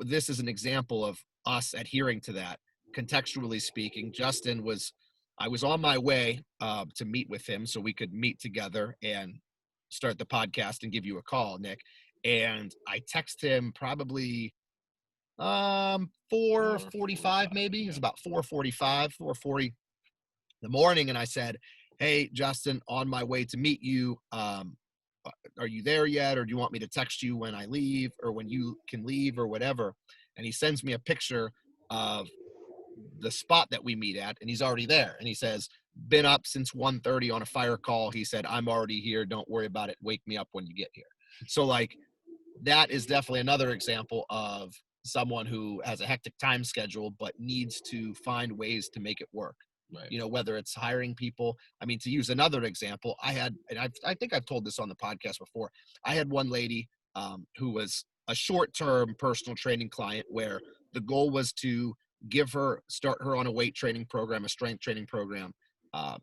this is an example of us adhering to that. Contextually speaking, I was on my way to meet with him so we could meet together and start the podcast and give you a call, Nick. And I text him probably 4:45 maybe. It was about 4:40 in the morning, and I said, hey, Justin, on my way to meet you. Are you there yet, or do you want me to text you when I leave, or when you can leave, or whatever? And he sends me a picture of the spot that we meet at, and he's already there. And he says, been up since 1:30 on a fire call. He said, I'm already here. Don't worry about it. Wake me up when you get here. So like, that is definitely another example of someone who has a hectic time schedule, but needs to find ways to make it work. Right. Whether it's hiring people. I mean, to use another example, I think I've told this on the podcast before. I had one lady who was a short-term personal training client, where the goal was to start her on a weight training program, a strength training program,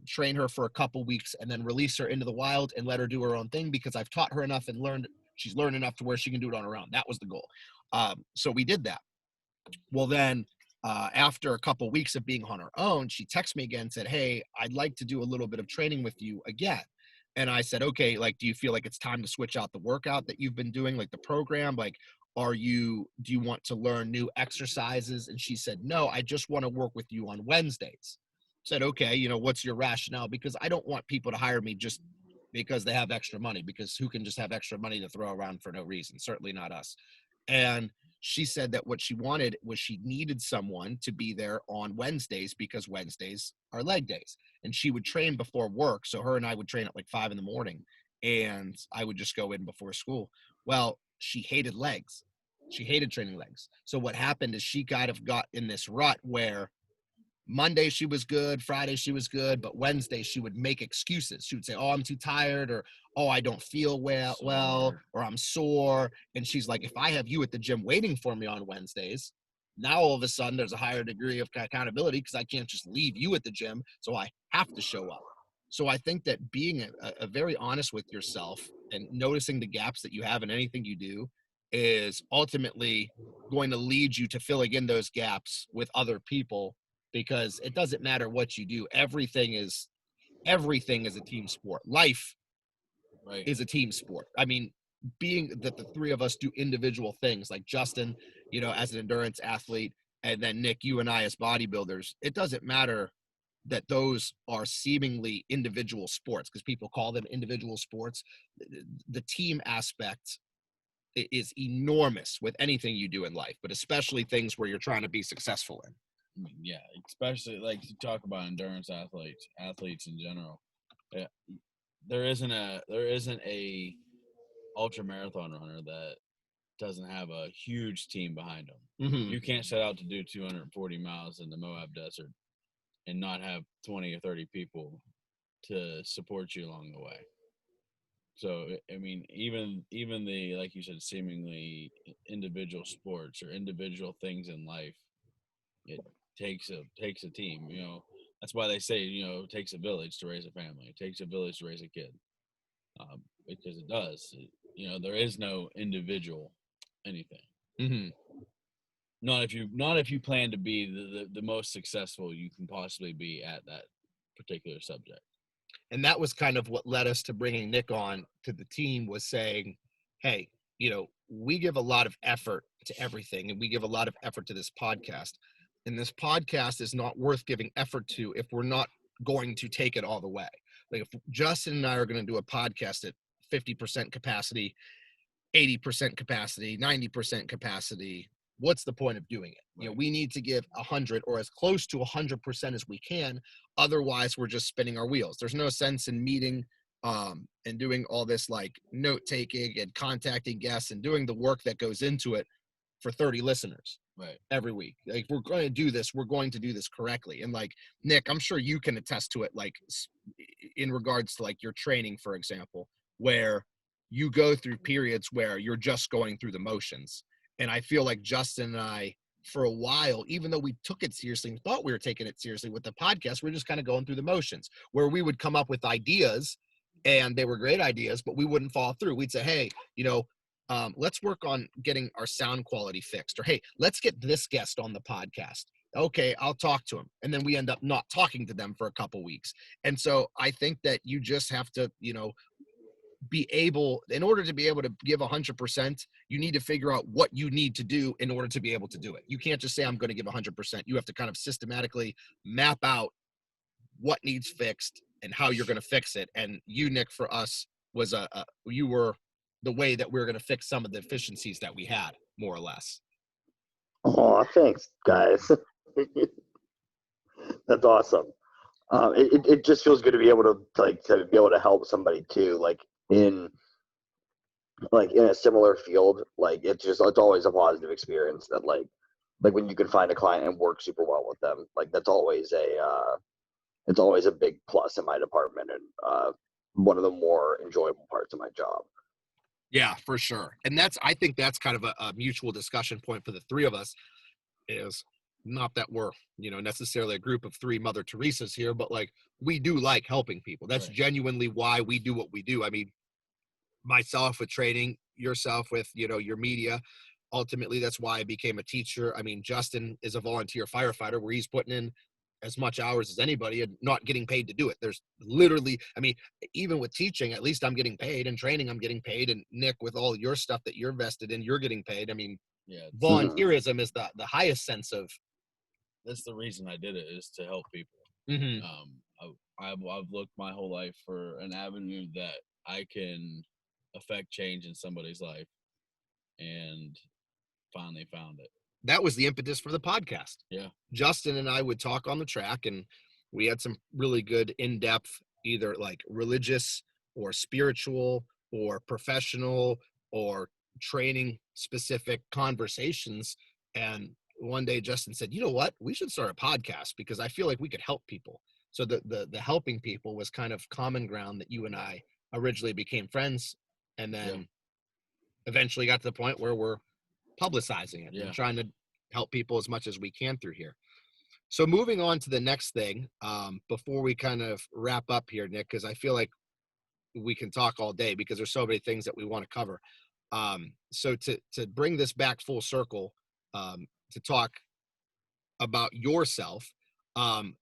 train her for a couple weeks, and then release her into the wild and let her do her own thing, because I've taught her enough and she's learned enough to where she can do it on her own. That was the goal. So we did that. Well, then after a couple weeks of being on her own, she texted me again and said, hey, I'd like to do a little bit of training with you again. And I said, okay, like, do you feel like it's time to switch out the workout that you've been doing, like the program? Like, do you want to learn new exercises? And she said, no, I just want to work with you on Wednesdays. Said, okay, what's your rationale? Because I don't want people to hire me just because they have extra money, because who can just have extra money to throw around for no reason? Certainly not us. And she said that what she wanted was she needed someone to be there on Wednesdays, because Wednesdays are leg days, and she would train before work. So her and I would train at like 5 a.m. and I would just go in before school. Well, she hated legs. She hated training legs. So what happened is she kind of got in this rut where Monday she was good, Friday she was good, but Wednesday she would make excuses. She would say, "Oh, I'm too tired," or "Oh, I don't feel well," or "I'm sore." And she's like, "If I have you at the gym waiting for me on Wednesdays, now all of a sudden there's a higher degree of accountability because I can't just leave you at the gym, so I have to show up." So I think that being a very honest with yourself and noticing the gaps that you have in anything you do is ultimately going to lead you to filling in those gaps with other people, because it doesn't matter what you do. Everything is a team sport. Life Right. is a team sport. I mean, being that the three of us do individual things, like Justin, as an endurance athlete, and then Nick, you and I as bodybuilders, it doesn't matter that those are seemingly individual sports because people call them individual sports. The team aspect is enormous with anything you do in life, but especially things where you're trying to be successful in. I mean, yeah, especially like you talk about endurance athletes in general. Yeah, there isn't a ultra marathon runner that doesn't have a huge team behind them. Mm-hmm. You can't set out to do 240 miles in the Moab Desert and not have 20 or 30 people to support you along the way. So I mean, even the, like you said, seemingly individual sports or individual things in life, it takes a team. That's why they say it takes a village to raise a family. It takes a village to raise a kid, because it does. There is no individual anything. Mm-hmm. Not if you plan to be the most successful you can possibly be at that particular subject. And that was kind of what led us to bringing Nick on to the team, was saying, hey, we give a lot of effort to everything, and we give a lot of effort to this podcast. And this podcast is not worth giving effort to if we're not going to take it all the way. Like if Justin and I are going to do a podcast at 50% capacity, 80% capacity, 90% capacity, what's the point of doing it? Right. We need to give 100 or as close to 100% as we can. Otherwise, we're just spinning our wheels. There's no sense in meeting and doing all this like note taking and contacting guests and doing the work that goes into it for 30 listeners Right. every week. Like, we're going to do this, we're going to do this correctly. And like, Nick, I'm sure you can attest to it, like in regards to like your training, for example, where you go through periods where you're just going through the motions. And I feel like Justin and I, for a while, even though we took it seriously and thought we were taking it seriously with the podcast, we're just kind of going through the motions, where we would come up with ideas and they were great ideas, but we wouldn't follow through. We'd say, hey, let's work on getting our sound quality fixed, or hey, let's get this guest on the podcast. Okay, I'll talk to him. And then we end up not talking to them for a couple weeks. And so I think that you just have to, be able, in order to be able to give 100%, you need to figure out what you need to do in order to be able to do it. You can't just say, I'm going to give 100%. You have to kind of systematically map out what needs fixed and how you're going to fix it. And you, Nick, for us, was you were the way that we were going to fix some of the efficiencies that we had, more or less. Oh, thanks, guys. That's awesome. It just feels good to be able to help somebody too, like in a similar field. Like it's always a positive experience that like when you can find a client and work super well with them. Like that's always a big plus in my department, and one of the more enjoyable parts of my job. Yeah, for sure. And I think that's kind of a mutual discussion point for the three of us, is not that we're, necessarily a group of three Mother Teresas here, but like, we do like helping people. That's right. Genuinely why we do what we do. I mean, myself with training, yourself with, your media. Ultimately, that's why I became a teacher. I mean, Justin is a volunteer firefighter where he's putting in as much hours as anybody and not getting paid to do it. There's literally, I mean, even with teaching, at least I'm getting paid, and training, I'm getting paid. And Nick, with all your stuff that you're vested in, you're getting paid. I mean, Yeah, volunteerism is the highest sense of. That's the reason I did it, is to help people. Mm-hmm. I've looked my whole life for an avenue that I can affect change in somebody's life, and finally found it. That was the impetus for the podcast. Yeah. Justin and I would talk on the track, and we had some really good in-depth, either like religious or spiritual or professional or training specific conversations. And one day Justin said, you know what, we should start a podcast because I feel like we could help people. So the helping people was kind of common ground that you and I originally became friends, and then eventually got to the point where we're publicizing it and trying to help people as much as we can through here. So moving on to the next thing, before we kind of wrap up here, Nick, because I feel like we can talk all day because there's so many things that we want to cover. So to bring this back full circle, to talk about yourself, I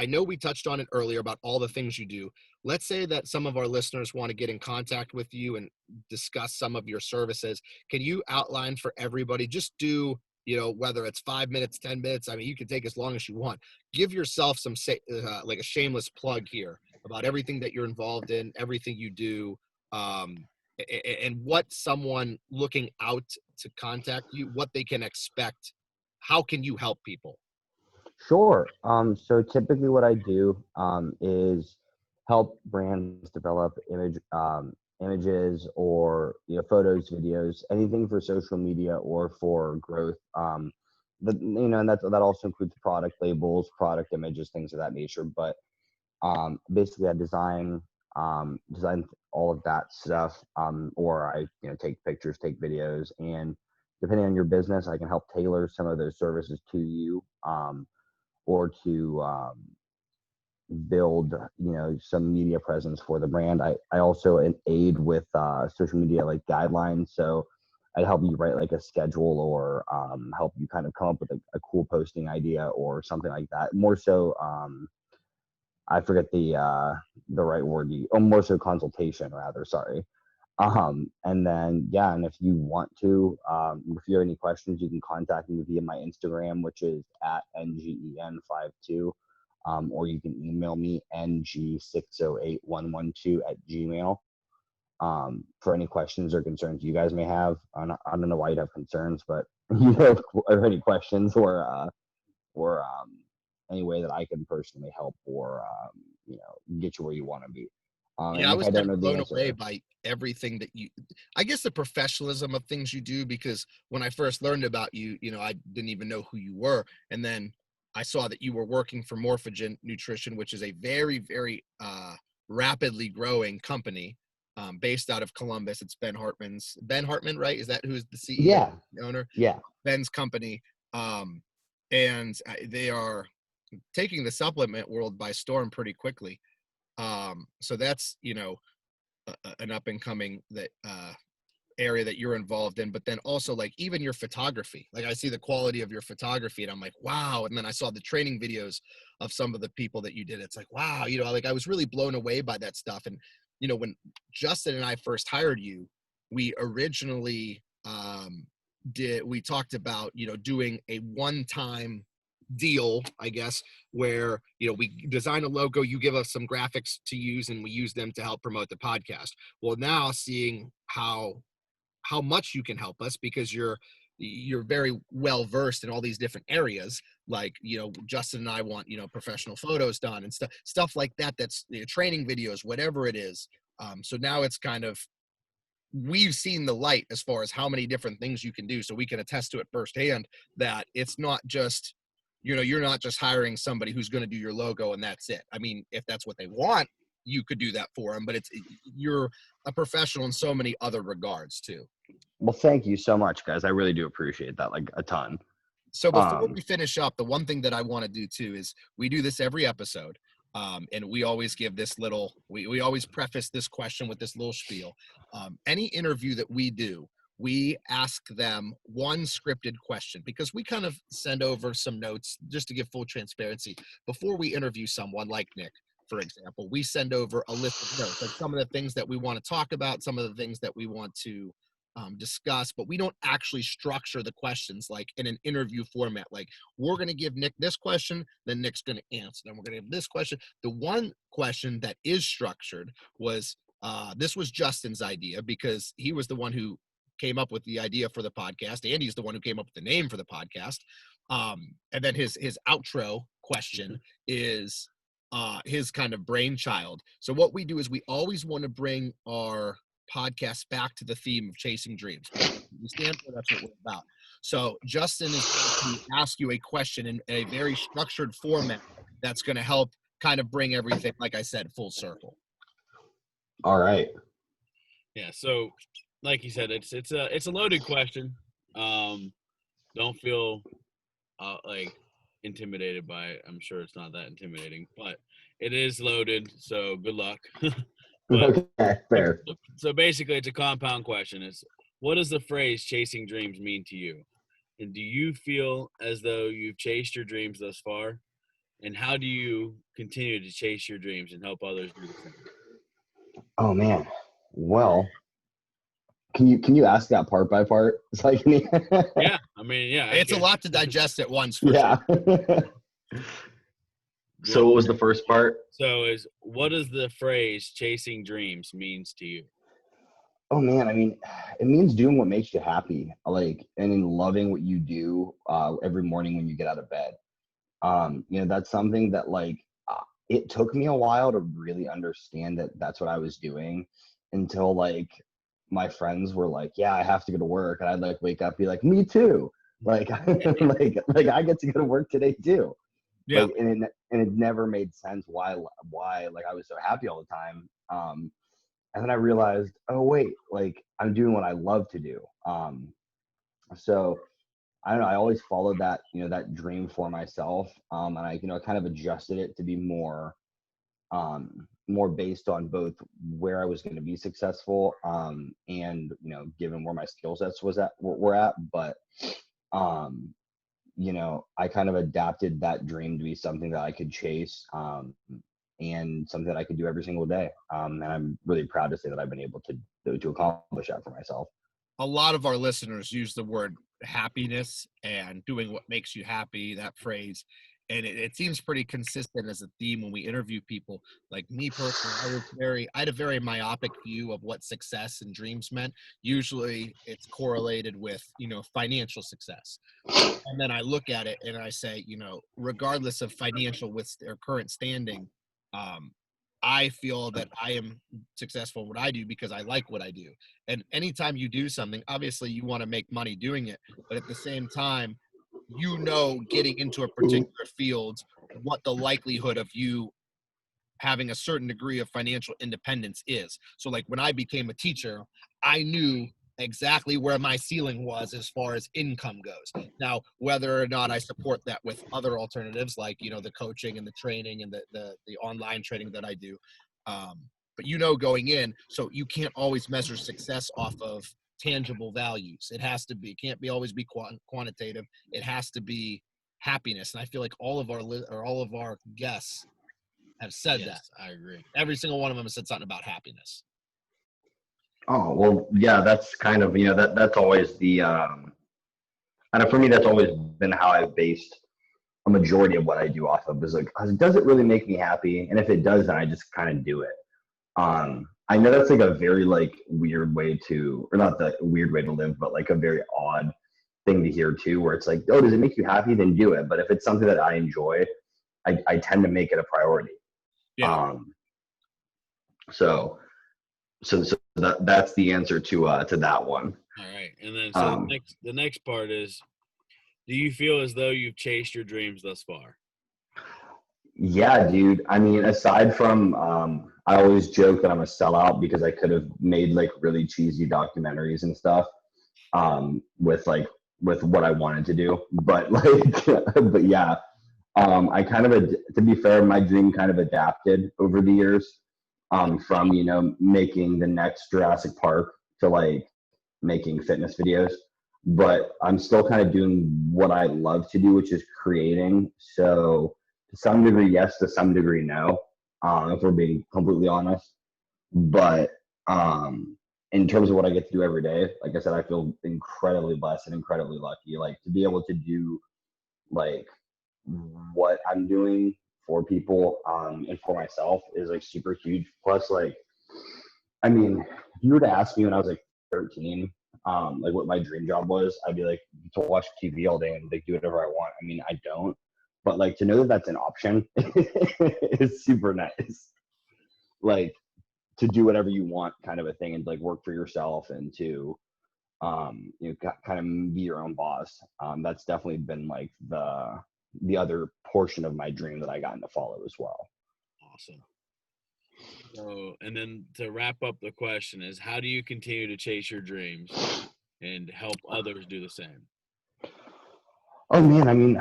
know we touched on it earlier about all the things you do. Let's say that some of our listeners want to get in contact with you and discuss some of your services. Can you outline for everybody, just do, whether it's 5 minutes, 10 minutes, I mean, you can take as long as you want. Give yourself some like a shameless plug here about everything that you're involved in, everything you do, and what someone looking out to contact you, what they can expect. How can you help people? Sure. So typically what I do is help brands develop images or photos, videos, anything for social media or for growth. And that also includes product labels, product images, things of that nature. But basically I design all of that stuff, or I take pictures, take videos, and depending on your business, I can help tailor some of those services to you, or to build some media presence for the brand. I also aid with social media like guidelines, so I'd help you write like a schedule, or help you kind of come up with a cool posting idea or something like that. More so, I forget the right word. More so consultation, rather. Sorry. And then, and if you want to, if you have any questions, you can contact me via my Instagram, which is at NGEN52, or you can email me ng608112@gmail, for any questions or concerns you guys may have. I don't know why you'd have concerns, but or any questions, or any way that I can personally help, or get you where you want to be. Yeah, and I if was I don't kind know of the blown away answer, by everything that I guess the professionalism of things you do, because when I first learned about you, I didn't even know who you were. And then I saw that you were working for Morphogen Nutrition, which is a very, very rapidly growing company, based out of Columbus. It's Ben Hartman, right? Is that who's the CEO, the owner? Yeah. Ben's company. And they are taking the supplement world by storm pretty quickly. So that's, an up and coming area that you're involved in. But then also, like, even your photography, like I see the quality of your photography and I'm like, wow. And then I saw the training videos of some of the people that you did. It's like, wow, like I was really blown away by that stuff. And, when Justin and I first hired you, we originally we talked about, doing a one-time deal, I guess, where we design a logo, you give us some graphics to use, and we use them to help promote the podcast. Well, now seeing how much you can help us, because you're very well versed in all these different areas, like Justin and I want professional photos done and stuff like that, that's training videos, whatever it is. So now it's kind of, we've seen the light as far as how many different things you can do, so we can attest to it firsthand that it's not just, you're not just hiring somebody who's going to do your logo and that's it. I mean, if that's what they want, you could do that for them, but you're a professional in so many other regards too. Well, thank you so much, guys. I really do appreciate that, like, a ton. So before we finish up, the one thing that I want to do too is we do this every episode. And we always give this little, we always preface this question with this little spiel. Any interview that we do, we ask them one scripted question, because we kind of send over some notes just to give full transparency. Before we interview someone like Nick, for example, we send over a list of notes, like some of the things that we want to talk about, some of the things that we want to discuss, but we don't actually structure the questions like in an interview format. Like, we're going to give Nick this question, then Nick's going to answer, then we're going to give this question. The one question that is structured was, this was Justin's idea, because he was the one who came up with the idea for the podcast, and he's the one who came up with the name for the podcast. And then his outro question is, his kind of brainchild. So what we do is we always want to bring our podcast back to the theme of chasing dreams. We stand for, that's what we're about. So Justin is going to ask you a question in a very structured format that's going to help kind of bring everything, like I said, full circle. All right. Yeah. So, like you said, it's a loaded question. Don't feel like intimidated by it. I'm sure it's not that intimidating, but it is loaded. So good luck. But Okay, fair. so basically, it's a compound question. It's, what does the phrase "chasing dreams" mean to you? And do you feel as though you've chased your dreams thus far? And how do you continue to chase your dreams and help others do the same? Oh man. Well, can you ask that part by part? It's like Yeah, I mean, yeah, It's a lot to digest at once. For yeah. sure. So what was the first part? So what does the phrase "chasing dreams" means to you? Oh man, I mean, it means doing what makes you happy, like, and in loving what you do every morning when you get out of bed. That's something that like it took me a while to really understand that that's what I was doing until like my friends were like, "Yeah, I have to go to work," and I'd like wake up, be like, "Me too," like, like I get to go to work today too. Yeah. Like, and it never made sense why like I was so happy all the time. And then I realized, oh wait, like I'm doing what I love to do. So I don't know. I always followed that, that dream for myself, and I, kind of adjusted it to be more based on both where I was going to be successful, and given where my skill sets were at. But I kind of adapted that dream to be something that I could chase, and something that I could do every single day. And I'm really proud to say that I've been able to accomplish that for myself. A lot of our listeners use the word happiness and doing what makes you happy, that phrase. And it seems pretty consistent as a theme when we interview people. Like me personally, I had a very myopic view of what success and dreams meant. Usually it's correlated with, financial success. And then I look at it and I say, regardless of financial with their current standing, I feel that I am successful in what I do because I like what I do. And anytime you do something, obviously you want to make money doing it, but at the same time, getting into a particular field, what the likelihood of you having a certain degree of financial independence is. So like when I became a teacher, I knew exactly where my ceiling was as far as income goes. Now, whether or not I support that with other alternatives like, the coaching and the training and the online training that I do. But going in, so you can't always measure success off of tangible values. It has to be, can't be always be quantitative. It has to be happiness. And I feel like all of our guests have said that. I agree. Every single one of them has said something about happiness. Oh, well, yeah, that's kind of, that's always the, and for me, that's always been how I've based a majority of what I do off of, is like, does it really make me happy? And if it does, then I just kind of do it. I know that's like a very like weird way to, or not the weird way to live, but like a very odd thing to hear too, where it's like, oh, does it make you happy? Then do it. But if it's something that I enjoy, I tend to make it a priority. Yeah. So that's the answer to that one. All right. And then so the next part is, do you feel as though you've chased your dreams thus far? Yeah, dude. I mean, aside from I always joke that I'm a sellout because I could have made like really cheesy documentaries and stuff with what I wanted to do. But but yeah, I kind of, to be fair, my dream kind of adapted over the years, from, making the next Jurassic Park to like making fitness videos. But I'm still kind of doing what I love to do, which is creating. So to some degree, yes, to some degree, no, if we're being completely honest. But in terms of what I get to do every day, like I said, I feel incredibly blessed and incredibly lucky. Like to be able to do like what I'm doing for people and for myself is like super huge. Plus, like, I mean, if you were to ask me when I was like 13, like what my dream job was, I'd be like, to watch TV all day and like do whatever I want. I mean, I don't, but like to know that that's an option is super nice. Like to do whatever you want kind of a thing, and like work for yourself, and to kind of be your own boss. That's definitely been like the other portion of my dream that I gotten to follow as well. Awesome. So, and then to wrap up the question is, how do you continue to chase your dreams and help others do the same? Oh man, I mean,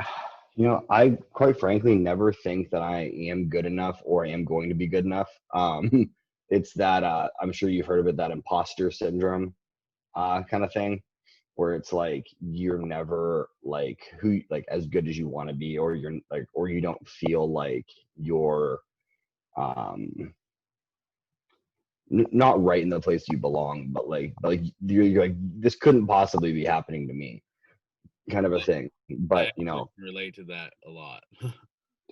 I quite frankly never think that I am good enough or I am going to be good enough. It's that I'm sure you've heard of it, that imposter syndrome kind of thing, where it's like you're never like as good as you want to be, or you're like, or you don't feel like you're not right in the place you belong, but like you're like, this couldn't possibly be happening to me, kind of a thing. But I relate to that a lot.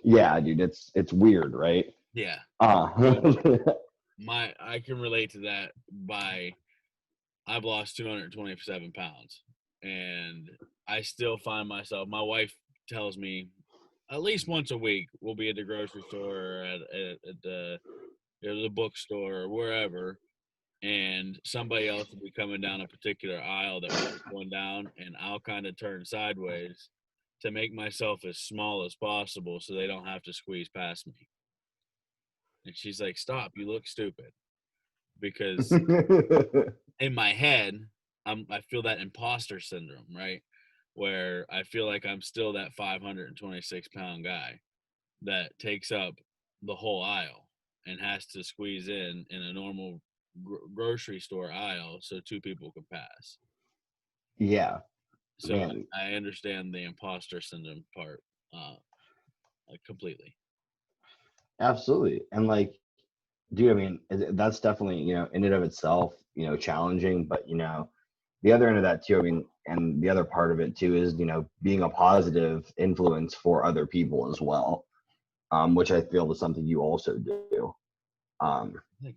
Yeah, dude, it's weird, right? Yeah. I can relate to that I've lost 227 pounds, and I still find myself, my wife tells me at least once a week we'll be at the grocery store, or at the bookstore, or wherever, and somebody else will be coming down a particular aisle that we're going down, and I'll kind of turn sideways to make myself as small as possible so they don't have to squeeze past me. And she's like, "Stop, you look stupid." Because in my head, I feel that imposter syndrome, right? Where I feel like I'm still that 526-pound guy that takes up the whole aisle and has to squeeze in a normal grocery store aisle so two people can pass. Yeah. So Man. I understand the imposter syndrome part completely. Absolutely. And like, dude, I mean, that's definitely, in and of itself, challenging, but the other end of that too, I mean, and the other part of it too is, being a positive influence for other people as well, which I feel is something you also do. Thank you.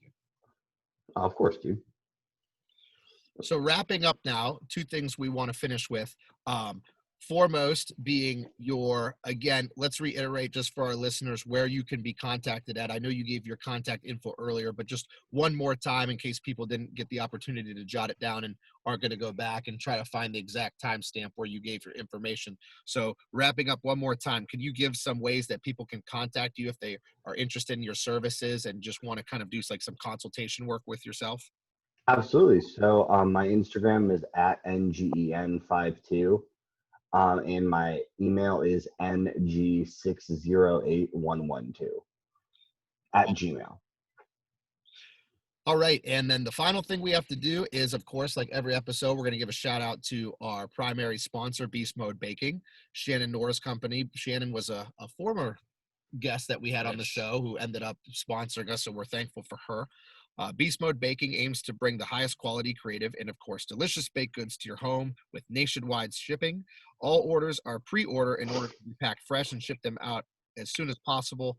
Of course, dude. So wrapping up now, two things we want to finish with. Foremost being again, let's reiterate just for our listeners where you can be contacted at. I know you gave your contact info earlier, but just one more time in case people didn't get the opportunity to jot it down and aren't going to go back and try to find the exact timestamp where you gave your information. So wrapping up one more time, can you give some ways that people can contact you if they are interested in your services and just want to kind of do like some consultation work with yourself? Absolutely. So my Instagram is at NGEN52. And my email is ng608112 at Gmail. All right. And then the final thing we have to do is, of course, like every episode, we're going to give a shout out to our primary sponsor, Beast Mode Baking, Shannon Nora's company. Shannon was a former guest that we had on the show who ended up sponsoring us, so we're thankful for her. Beast Mode Baking aims to bring the highest quality, creative, and of course, delicious baked goods to your home with nationwide shipping. All orders are pre-order in order to be packed fresh and ship them out as soon as possible.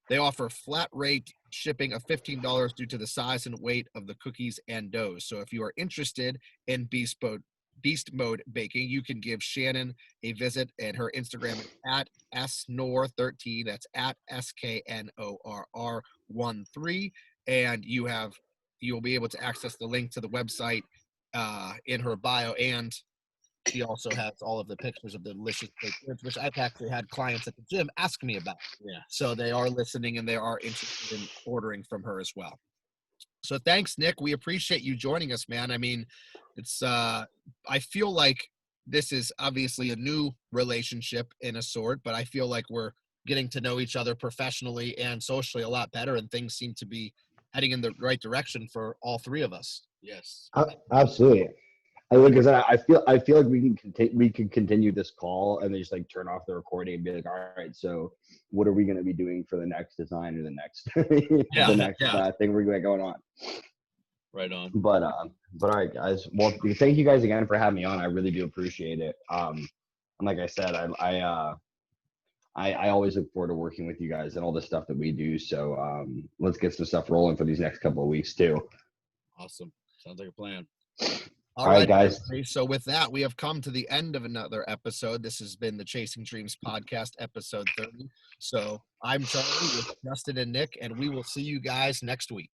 They offer flat rate shipping of $15 due to the size and weight of the cookies and doughs. So if you are interested in Beast Mode Baking, you can give Shannon a visit, and her Instagram is at snor13. That's at SKNORR13. And you'll be able to access the link to the website in her bio, and she also has all of the pictures of the delicious baked goods, which I've actually had clients at the gym ask me about. Yeah. So they are listening and they are interested in ordering from her as well. So thanks, Nick. We appreciate you joining us, man. I mean, it's I feel like this is obviously a new relationship in a sort, but I feel like we're getting to know each other professionally and socially a lot better, and things seem to be heading in the right direction for all three of us. Yes. Absolutely. Like I said, I feel like we can continue this call and then just like turn off the recording and be like, all right, so what are we going to be doing for the next design or the next thing we're going on? Right on. But all right, guys. Well, thank you guys again for having me on. I really do appreciate it. And like I said, I always look forward to working with you guys and all the stuff that we do. So let's get some stuff rolling for these next couple of weeks too. Awesome. Sounds like a plan. All right, guys. everybody. So with that, we have come to the end of another episode. This has been the Chasing Dreams podcast, episode 30. So I'm Charlie with Justin and Nick, and we will see you guys next week.